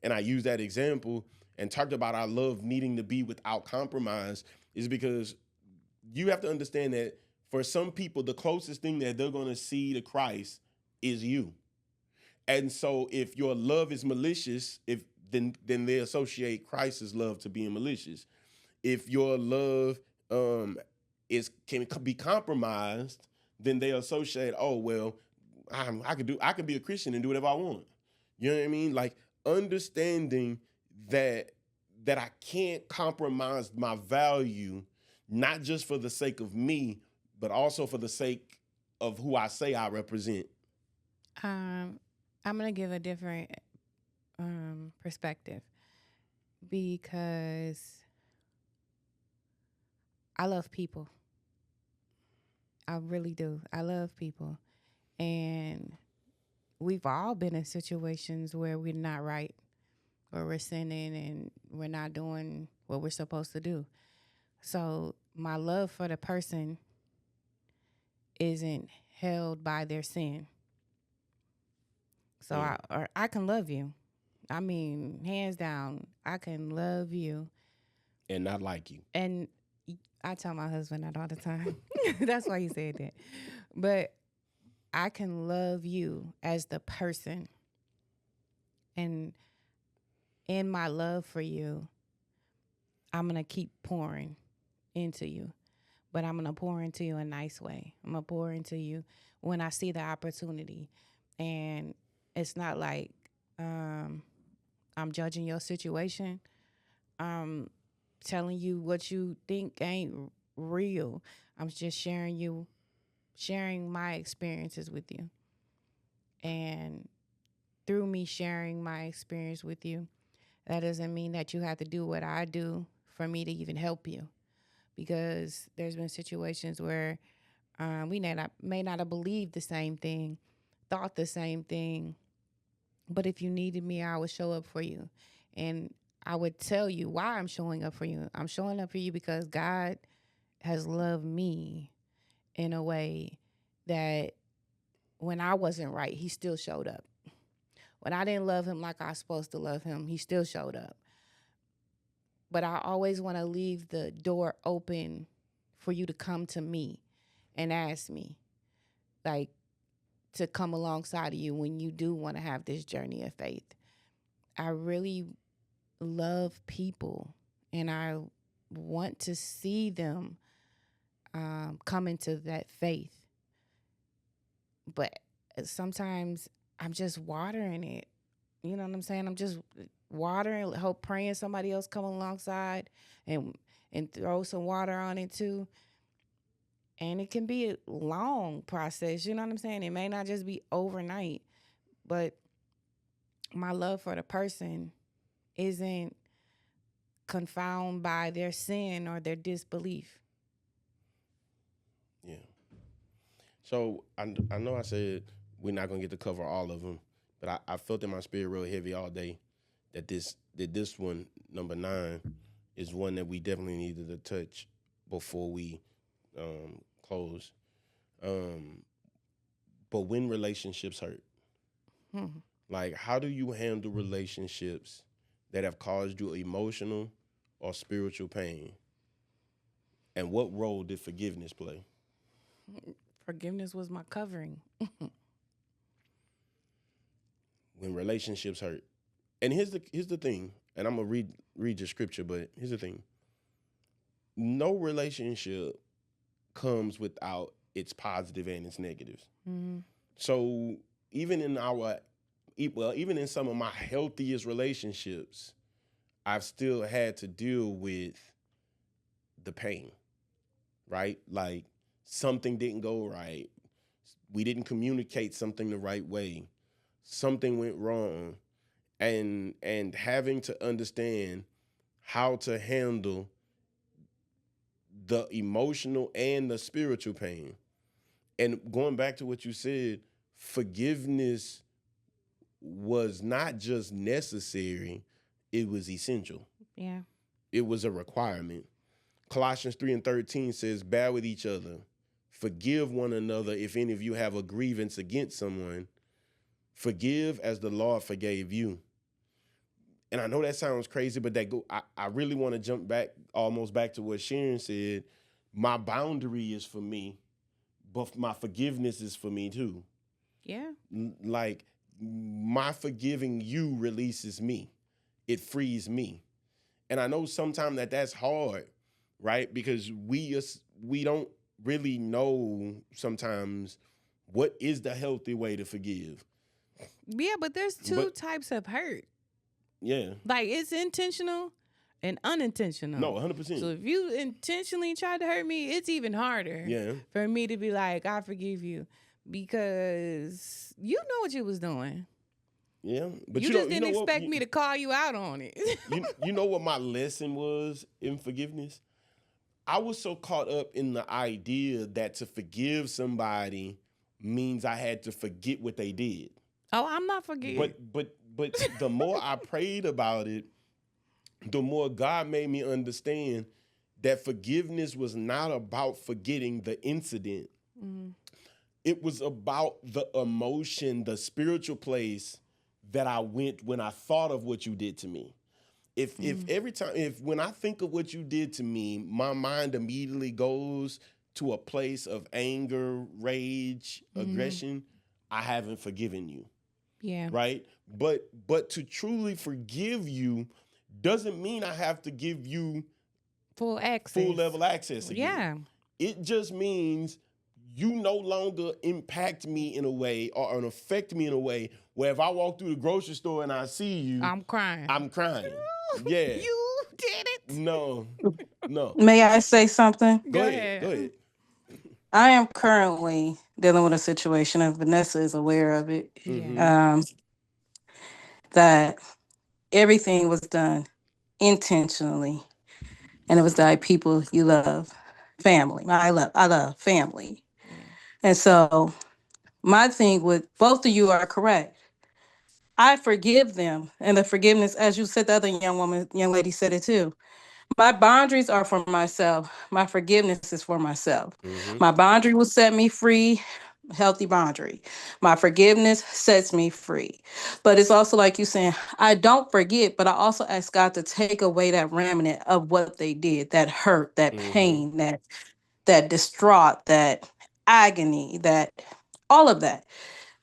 and I use that example and talked about our love needing to be without compromise, is because you have to understand that for some people, the closest thing that they're going to see to Christ is you. And so if your love is malicious, then they associate Christ's love to being malicious. If your love can be compromised, then they associate, oh well, I can be a Christian and do whatever I want. You know what I mean? Like understanding that I can't compromise my value, not just for the sake of me, but also for the sake of who I say I represent. I'm gonna give a different perspective because I love people. I really do. I love people, and we've all been in situations where we're not right, or we're sinning, and we're not doing what we're supposed to do. So my love for the person isn't held by their sin. So I can love you. I mean, hands down, I can love you and not like you. and I tell my husband that all the time. That's why he said that. But I can love you as the person. And in my love for you, I'm going to keep pouring into you. But I'm going to pour into you in a nice way. I'm going to pour into you when I see the opportunity. And it's not like I'm judging your situation. I'm telling you what you think ain't real. I'm just sharing my experiences with you. And through me sharing my experience with you, that doesn't mean that you have to do what I do for me to even help you. Because there's been situations where we may not have believed the same thing, thought the same thing, but if you needed me, I would show up for you. And I would tell you why I'm showing up for you. I'm showing up for you because God has loved me in a way that when I wasn't right, he still showed up. When I didn't love him like I was supposed to love him, he still showed up. But I always want to leave the door open for you to come to me and ask me, like, to come alongside of you when you do want to have this journey of faith. I really love people, and I want to see them come into that faith. But sometimes I'm just watering it. You know what I'm saying? I'm just watering, hope, praying somebody else come alongside and throw some water on it too. And it can be a long process. You know what I'm saying? It may not just be overnight, but my love for the person isn't confounded by their sin or their disbelief. Yeah. So I know I said we're not gonna get to cover all of them, but I felt in my spirit real heavy all day that this one, number 9, is one that we definitely needed to touch before we close. But when relationships hurt, like how do you handle relationships that have caused you emotional or spiritual pain? And what role did forgiveness play? Forgiveness was my covering. When relationships hurt. And here's the thing, and I'm gonna read your scripture, but here's the thing. No relationship comes without its positive and its negatives. Mm-hmm. So even in even in some of my healthiest relationships, I've still had to deal with the pain, right? Like something didn't go right. We didn't communicate something the right way. Something went wrong. And having to understand how to handle the emotional and the spiritual pain. And going back to what you said, forgiveness was not just necessary, it was essential. Yeah. It was a requirement. Colossians 3:13 says, bear with each other. Forgive one another if any of you have a grievance against someone. Forgive as the Lord forgave you. And I know that sounds crazy, but I really want to jump back, almost back to what Sharon said. My boundary is for me, but my forgiveness is for me too. Yeah. Like my forgiving you releases me. It frees me. And I know sometimes that's hard, right? Because we don't really know sometimes what is the healthy way to forgive. Yeah, but there's two types of hurt. Yeah. Like it's intentional and unintentional. No, 100%. So if you intentionally tried to hurt me, it's even harder for me to be like, I forgive you. Because you know what you was doing. Yeah. But you just didn't expect me to call you out on it. you know what my lesson was in forgiveness? I was so caught up in the idea that to forgive somebody means I had to forget what they did. Oh, I'm not forgetting. But the more I prayed about it, the more God made me understand that forgiveness was not about forgetting the incident. Mm-hmm. It was about the emotion, the spiritual place that I went when I thought of what you did to me. If every time, if when I think of what you did to me, my mind immediately goes to a place of anger, rage, aggression, I haven't forgiven you. Yeah. Right? But to truly forgive you doesn't mean I have to give you Full access. full level access again. Yeah. It just means you no longer impact me in a way or affect me in a way where if I walk through the grocery store and I see you, I'm crying. I'm crying. Yeah. You did it. No. May I say something? Go ahead. I am currently dealing with a situation, and Vanessa is aware of it. Yeah. That everything was done intentionally, and it was by people you love, family. I love family, Yeah. and so my thing with both of you are correct. I forgive them, and the forgiveness, as you said, the other young lady said it too. My boundaries are for myself. My forgiveness is for myself. Mm-hmm. My boundary will set me free, healthy boundary. My forgiveness sets me free. But it's also like you saying, I don't forget, but I also ask God to take away that remnant of what they did, that hurt, that Mm-hmm. pain, that distraught, that agony, that all of that.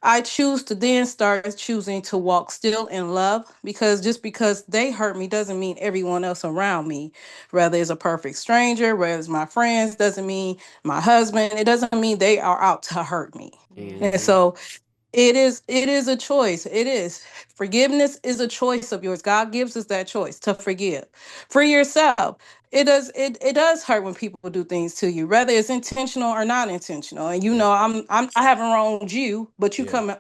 I choose to then start choosing to walk still in love, because just because they hurt me doesn't mean everyone else around me, whether it's a perfect stranger, whether it's my friends, doesn't mean my husband, it doesn't mean they are out to hurt me. Yeah. And Mm-hmm. so it is a choice. It is. Forgiveness is a choice of yours. God gives us that choice to forgive. For yourself. It does hurt when people do things to you, whether it's intentional or not intentional. And Yep. I haven't wronged you, but you Yeah. come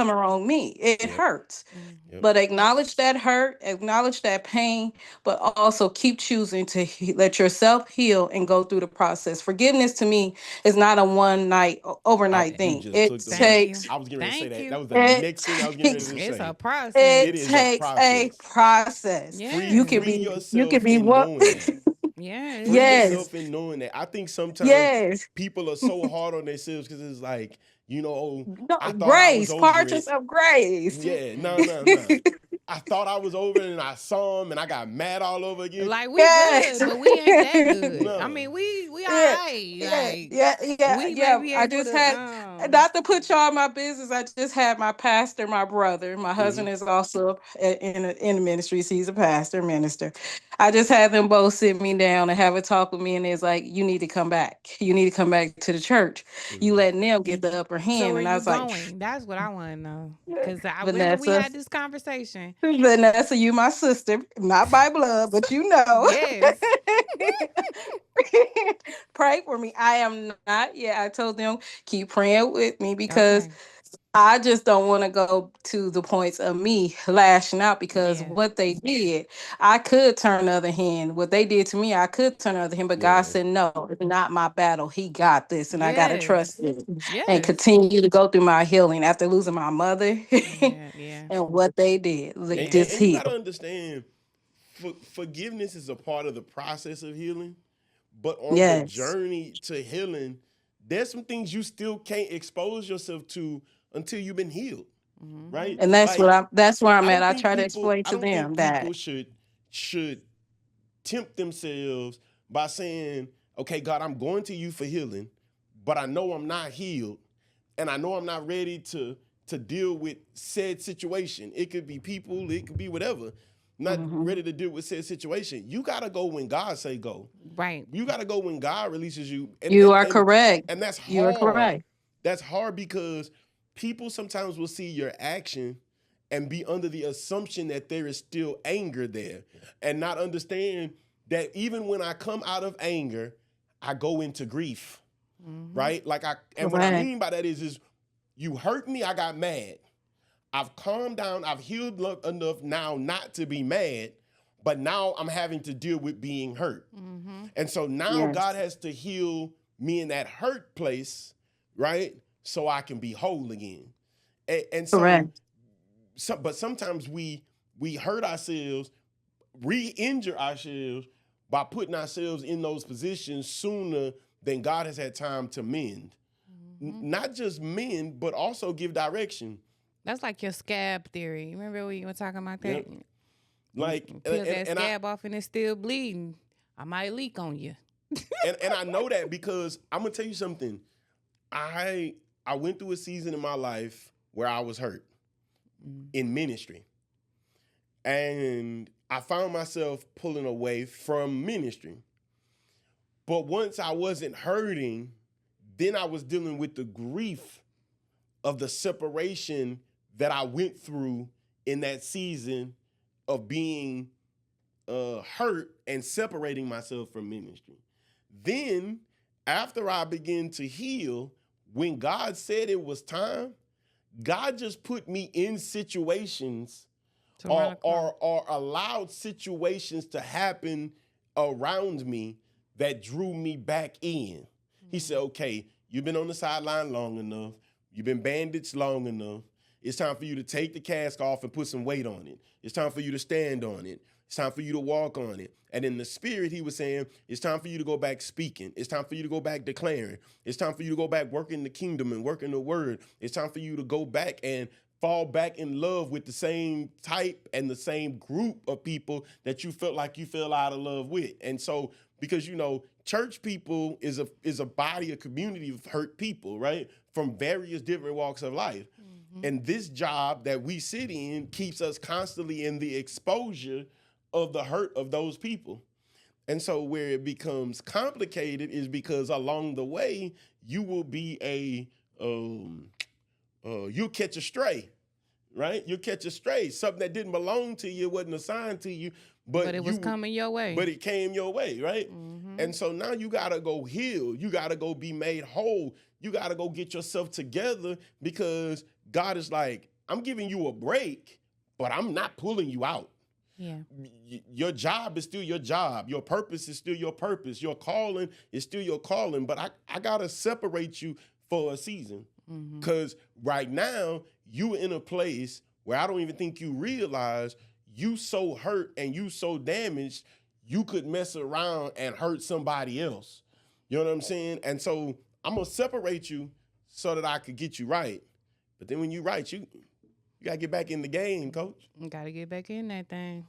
and wrong me. It Yep. hurts. Yep. But acknowledge that hurt, acknowledge that pain, but also keep choosing to let yourself heal and go through the process. Forgiveness to me is not a one night overnight You thing. just It took the Thank words. you. takes I was getting ready to say Thank that. you. That was the it next thing I was getting ready takes to It's a say. process. it It is a takes a process. process. You can Yeah. Free be you can yourself be in what knowing that. Yeah, it Free is. yes. yourself in knowing that. I think sometimes Yes. people are so hard on themselves because it's like, oh, No, I thought I was grace, over purchase it. of grace. Yeah, no, Mm. no, no. I thought I was over it and I saw him and I got mad all over again. Like we Yes. good, but we ain't that good. I No. mean, we all Yeah, right. yeah, Like yeah, yeah, we may yeah. be I able just to had, not to put y'all in my business. I just had my pastor, my brother. My Mm-hmm. husband is also in the ministries. He's a pastor, minister. I just had them both sit me down and have a talk with me, and it's like, you need to come back. You need to come back to the church. You Mm-hmm. letting them get the upper So hand, are and I you was like, going? That's what I want to know. Cause I remember we Vanessa, had this conversation. Vanessa, you my sister, not by blood, but you know. Yes. Pray for me. I am not. Yeah, I told them keep praying with me, because Okay. I just don't want to go to the points of me lashing out, because Yeah. what they did, I could turn the other hand. What they did to me, I could turn the other hand, but God Yeah. said, no, it's not my battle. He got this, and I got to trust Yes. it and Yes. continue to go through my healing after losing my mother Yeah. Yeah. and what they did. And, Like, and, just and you got to heal. understand, forgiveness is a part of the process of healing. But on the Yes. journey to healing, there's some things you still can't expose yourself to until you've been healed, Mm-hmm. right? And Like that's where I'm I at. don't I think try to people explain I to don't think them people that should tempt themselves by saying, "Okay, God, I'm going to you for healing, but I know I'm not healed, and I know I'm not ready to deal with said situation. It could be people, it could be whatever. Not mhm, ready to deal with said situation. You gotta go when God say go. Right. You gotta go when God releases you, and you and are and correct. and that's You are hard. correct. That's hard because people sometimes will see your action and be under the assumption that there is still anger there, and not understand that even when I come out of anger, I go into grief, Mm-hmm. right? And what I Correct. mean by that is you hurt me, I got mad. I've calmed down, I've healed enough now not to be mad, but now I'm having to deal with being hurt. Mm-hmm. And so now Yes. God has to heal me in that hurt place, right? So I can be whole again. And so, Correct. but sometimes we hurt ourselves re-injure ourselves by putting ourselves in those positions sooner than God has had time to mend. Not just mend, but also give direction. That's like your scab theory. Remember when you were talking about that? Yep. Like, Peel that scab off and it's still bleeding. I might leak on you. and I know that because I'm gonna tell you something. I went through a season in my life where I was hurt in ministry. And I found myself pulling away from ministry. But once I wasn't hurting, then I was dealing with the grief of the separation that I went through in that season of being hurt and separating myself from ministry. Then, after I began to heal, when God said it was time, God just put me in situations or allowed situations to happen around me that drew me back in. He said, okay, you've been on the sideline long enough. You've been bandaged long enough. It's time for you to take the cask off and put some weight on it. It's time for you to stand on it. It's time for you to walk on it. And in the spirit, he was saying, it's time for you to go back speaking. It's time for you to go back declaring. It's time for you to go back working the kingdom and working the word. It's time for you to go back and fall back in love with the same type and the same group of people that you felt like you fell out of love with. And so, because, you know, church people is a body, a community of hurt people, right? From various different walks of life. And this job that we sit in keeps us constantly in the exposure of the hurt of those people. And so where it becomes complicated is because along the way, you will be you'll catch a stray, right? You'll catch a stray, something that didn't belong to you, wasn't assigned to you, but it was coming your way. But it came your way, right? And so now you got to go heal. You got to go be made whole. You got to go get yourself together because God is like, I'm giving you a break, but I'm not pulling you out. Yeah. Your job is still your job. Your purpose is still your purpose. Your calling is still your calling. But I got to separate you for a season. Because right now, you in a place where I don't even think you realize you so hurt and you so damaged, you could mess around and hurt somebody else. You know what I'm saying? And so I'm going to separate you so that I could get you right. But then when you right, you got to get back in the game, coach. You got to get back in that thing.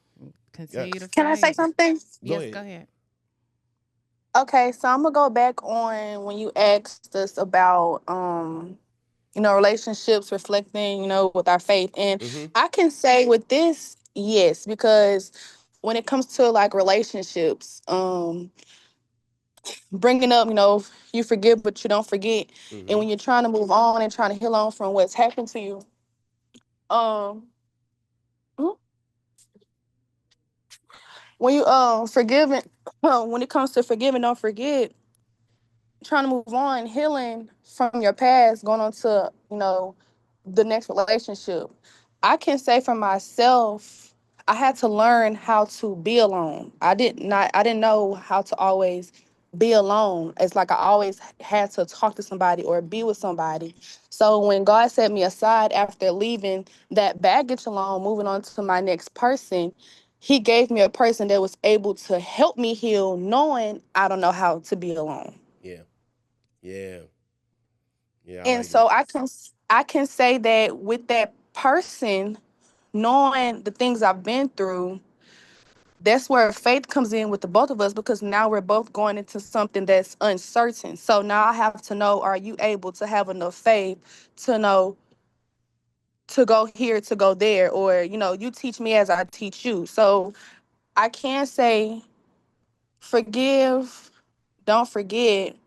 Continue to fight. Can I say something? Yes, go ahead. Okay, so I'm gonna go back on when you asked us about relationships reflecting, with our faith. And I can say with this, yes, because when it comes to like relationships, bringing up, you forgive, but you don't forget. And when you're trying to move on and trying to heal on from what's happened to you, when you forgiving, when it comes to forgiving, don't forget, trying to move on, healing from your past, going on to, the next relationship. I can say for myself, I had to learn how to be alone. I didn't know how to always be alone. It's like I always had to talk to somebody or be with somebody. So when God set me aside after leaving that baggage alone, moving on to my next person, he gave me a person that was able to help me heal, knowing I don't know how to be alone. Yeah. And like so I can say that with that person, knowing the things I've been through, that's where faith comes in with the both of us, because now we're both going into something that's uncertain. So now I have to know, are you able to have enough faith to know to go here, to go there, or, you teach me as I teach you. So I can say forgive, don't forget,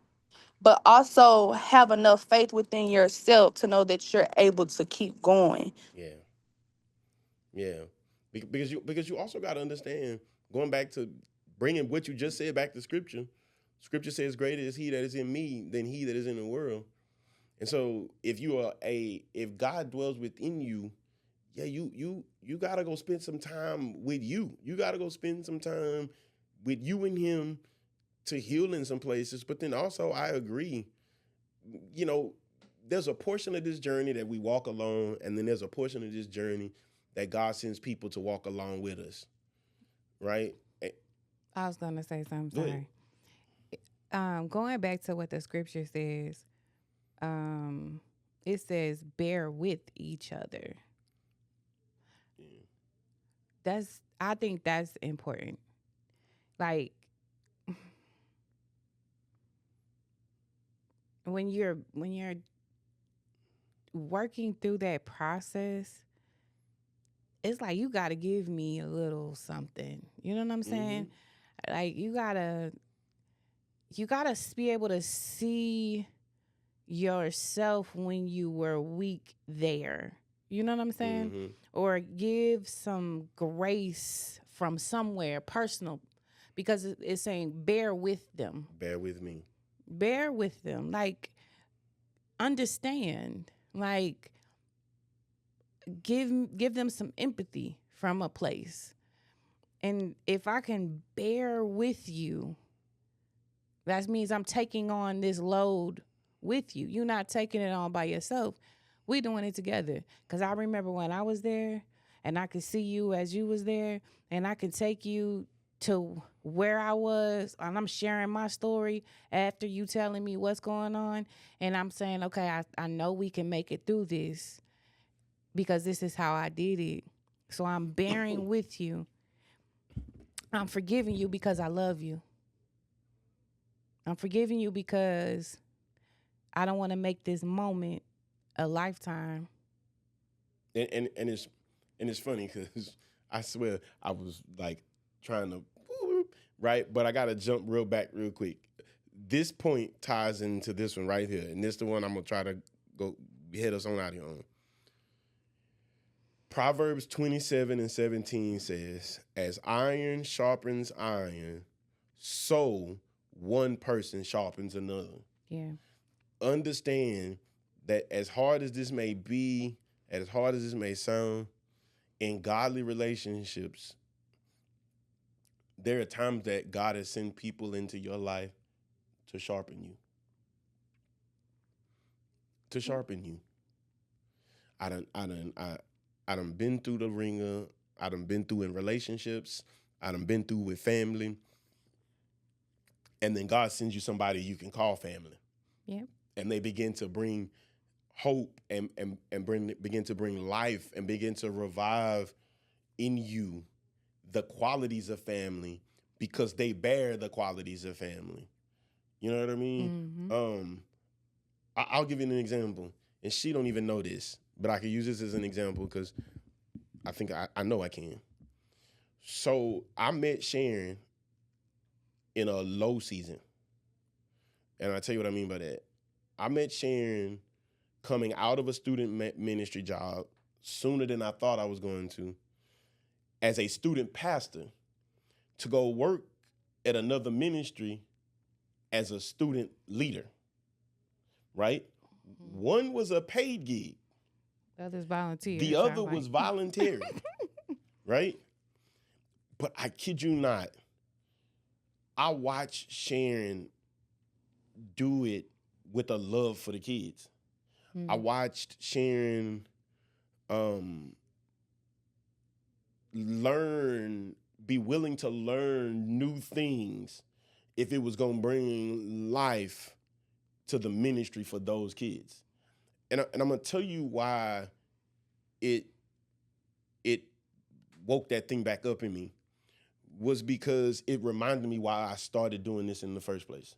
but also have enough faith within yourself to know that you're able to keep going. Yeah. Because you also got to understand, going back to bringing what you just said back to scripture. Scripture says, greater is he that is in me than he that is in the world. And so if God dwells within you, you got to go spend some time with you. You got to go spend some time with you and him to heal in some places. But then also I agree, there's a portion of this journey that we walk alone, and then there's a portion of this journey that God sends people to walk along with us. right? I was gonna say something. Go ahead. Sorry. Going back to what the scripture says, it says, "Bear with each other." Yeah. I think that's important. Like when you're working through that process, it's like you got to give me a little something. You know what I'm saying? Like you gotta be able to see yourself when you were weak there. You know what I'm saying? Mm-hmm. Or give some grace from somewhere personal, because it's saying bear with them. Bear with me. Bear with them. Like, understand. Like, give them some empathy from a place. And if I can bear with you, that means I'm taking on this load with you. You're not taking it on by yourself. We doing it together. Because I remember when I was there and I could see you as you was there, and I can take you to where I was, and I'm sharing my story after you telling me what's going on. And I'm saying, okay, I know we can make it through this because this is how I did it. So I'm bearing with you. I'm forgiving you because I love you. I'm forgiving you because I don't want to make this moment a lifetime. And it's funny because I swear I was like trying to right, but I gotta jump real quick. This point ties into this one right here, and this the one I'm gonna try to go head us on out here on. Proverbs 27:17 says, "As iron sharpens iron, so one person sharpens another." Yeah. Understand that as hard as this may be, as hard as this may sound, in godly relationships, there are times that God has sent people into your life to sharpen you. To sharpen you. I done been through the ringer. I done been through in relationships. I done been through with family. And then God sends you somebody you can call family. Yep. And they begin to bring hope and begin to bring life and begin to revive in you the qualities of family because they bear the qualities of family. You know what I mean? Mm-hmm. I'll give you an example, and she don't even know this, but I can use this as an example because I think I know I can. So I met Sharon in a low season, and I'll tell you what I mean by that. I met Sharon coming out of a student ministry job sooner than I thought I was going to, as a student pastor, to go work at another ministry as a student leader, right? Mm-hmm. One was a paid gig. The other's volunteer. The other was voluntary, right? But I kid you not, I watched Sharon do it with a love for the kids. Mm-hmm. I watched Sharon be willing to learn new things if it was going to bring life to the ministry for those kids. And I'm going to tell you why it woke that thing back up in me was because it reminded me why I started doing this in the first place.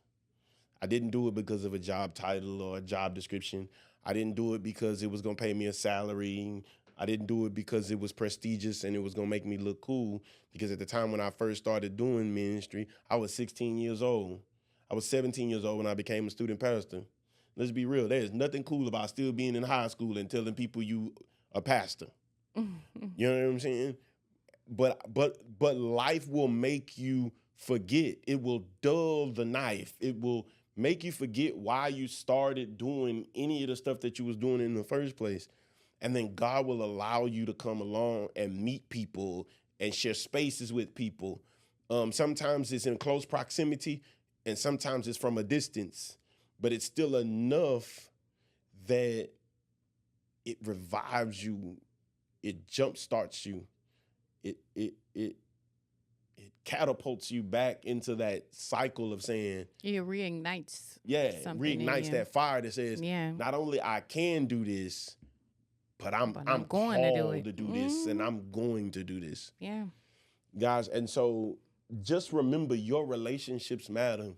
I didn't do it because of a job title or a job description. I didn't do it because it was going to pay me a salary. I didn't do it because it was prestigious and it was going to make me look cool. Because at the time when I first started doing ministry, I was 16 years old. I was 17 years old when I became a student pastor. Let's be real. There's nothing cool about still being in high school and telling people you a pastor. You know what I'm saying? But life will make you forget. It will dull the knife. It will make you forget why you started doing any of the stuff that you was doing in the first place. And then God will allow you to come along and meet people and share spaces with people. Sometimes it's in close proximity and sometimes it's from a distance, but it's still enough that it revives you, it jumpstarts you, it catapults you back into that cycle of saying, It reignites. yeah, something in reignites you. that fire that says, Yeah. not only I can do this, but I'm going to do called it. to do this, and I'm going to do this. Yeah. Guys, and so just remember your relationships matter,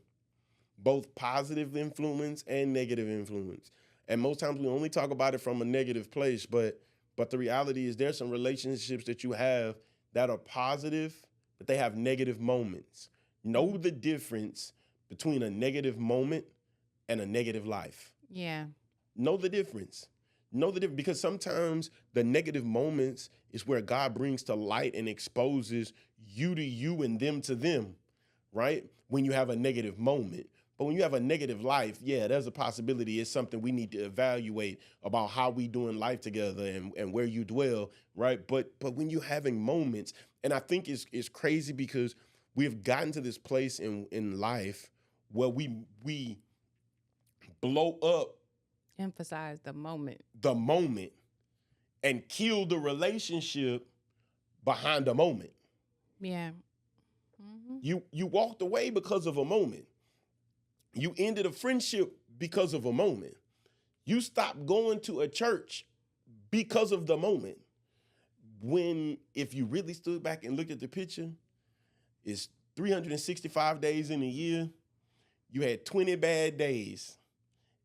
both positive influence and negative influence. And most times we only talk about it from a negative place, but the reality is there's some relationships that you have that are positive, but they have negative moments. Know the difference between a negative moment and a negative life. Yeah. Know the difference. Know the difference, because sometimes the negative moments is where God brings to light and exposes you to you and them to them, right? When you have a negative moment. But when you have a negative life, yeah, there's a possibility it's something we need to evaluate about how we doing life together and where you dwell, right? But when you're having moments, and I think it's crazy because we've gotten to this place in life where we blow up Emphasize the moment. and kill the relationship behind a moment. Yeah. You walked away because of a moment. You ended a friendship because of a moment. You stopped going to a church because of the moment. When, if you really stood back and looked at the picture, it's 365 days in a year. You had 20 bad days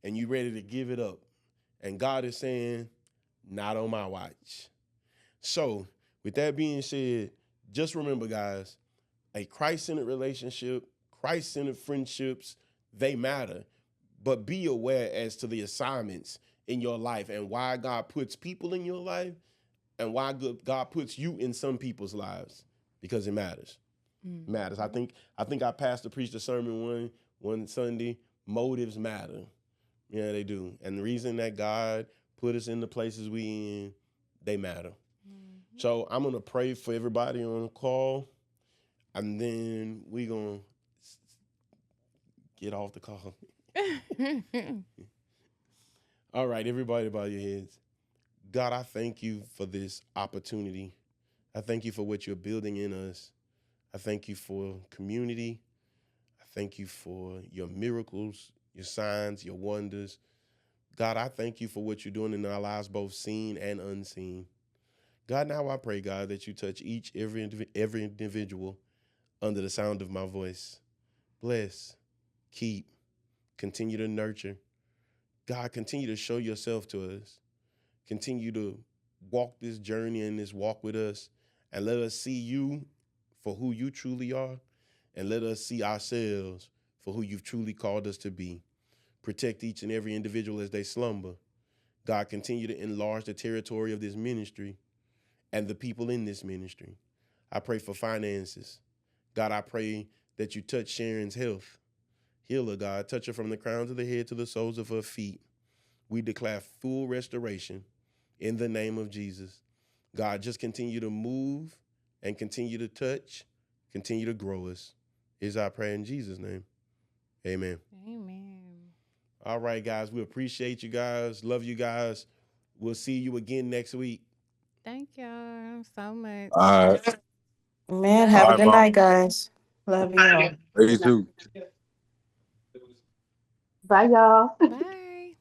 and you ready to give it up. And God is saying, not on my watch. So with that being said, just remember, guys, a Christ-centered relationship, Christ-centered friendships, they matter. But be aware as to the assignments in your life and why God puts people in your life and why God puts you in some people's lives, because it matters. It matters. I think our pastor preached a sermon one Sunday. Motives matter. Yeah, they do. And the reason that God put us in the places we in, they matter. So I'm gonna pray for everybody on the call, and then we gonna get off the call. All right, everybody bow your heads. God, I thank you for this opportunity. I thank you for what you're building in us. I thank you for community. I thank you for your miracles, your signs, your wonders. God, I thank you for what you're doing in our lives, both seen and unseen. God, now I pray, God, that you touch every individual under the sound of my voice. Bless, keep, continue to nurture. God, continue to show yourself to us. Continue to walk this journey and this walk with us, and let us see you for who you truly are, and let us see ourselves for who you've truly called us to be. Protect each and every individual as they slumber. God, continue to enlarge the territory of this ministry and the people in this ministry. I pray for finances. God, I pray that you touch Sharon's health. Heal her, God. Touch her from the crown of the head to the soles of her feet. We declare full restoration in the name of Jesus. God, just continue to move and continue to touch, continue to grow us. Is our prayer in Jesus' name. Amen. Amen. All right, guys. We appreciate you guys. Love you guys. We'll see you again next week. Thank y'all so much. All right. Man, Love have All a right, good you. Mom. night, guys. Love you all. You too. Bye, y'all. Bye.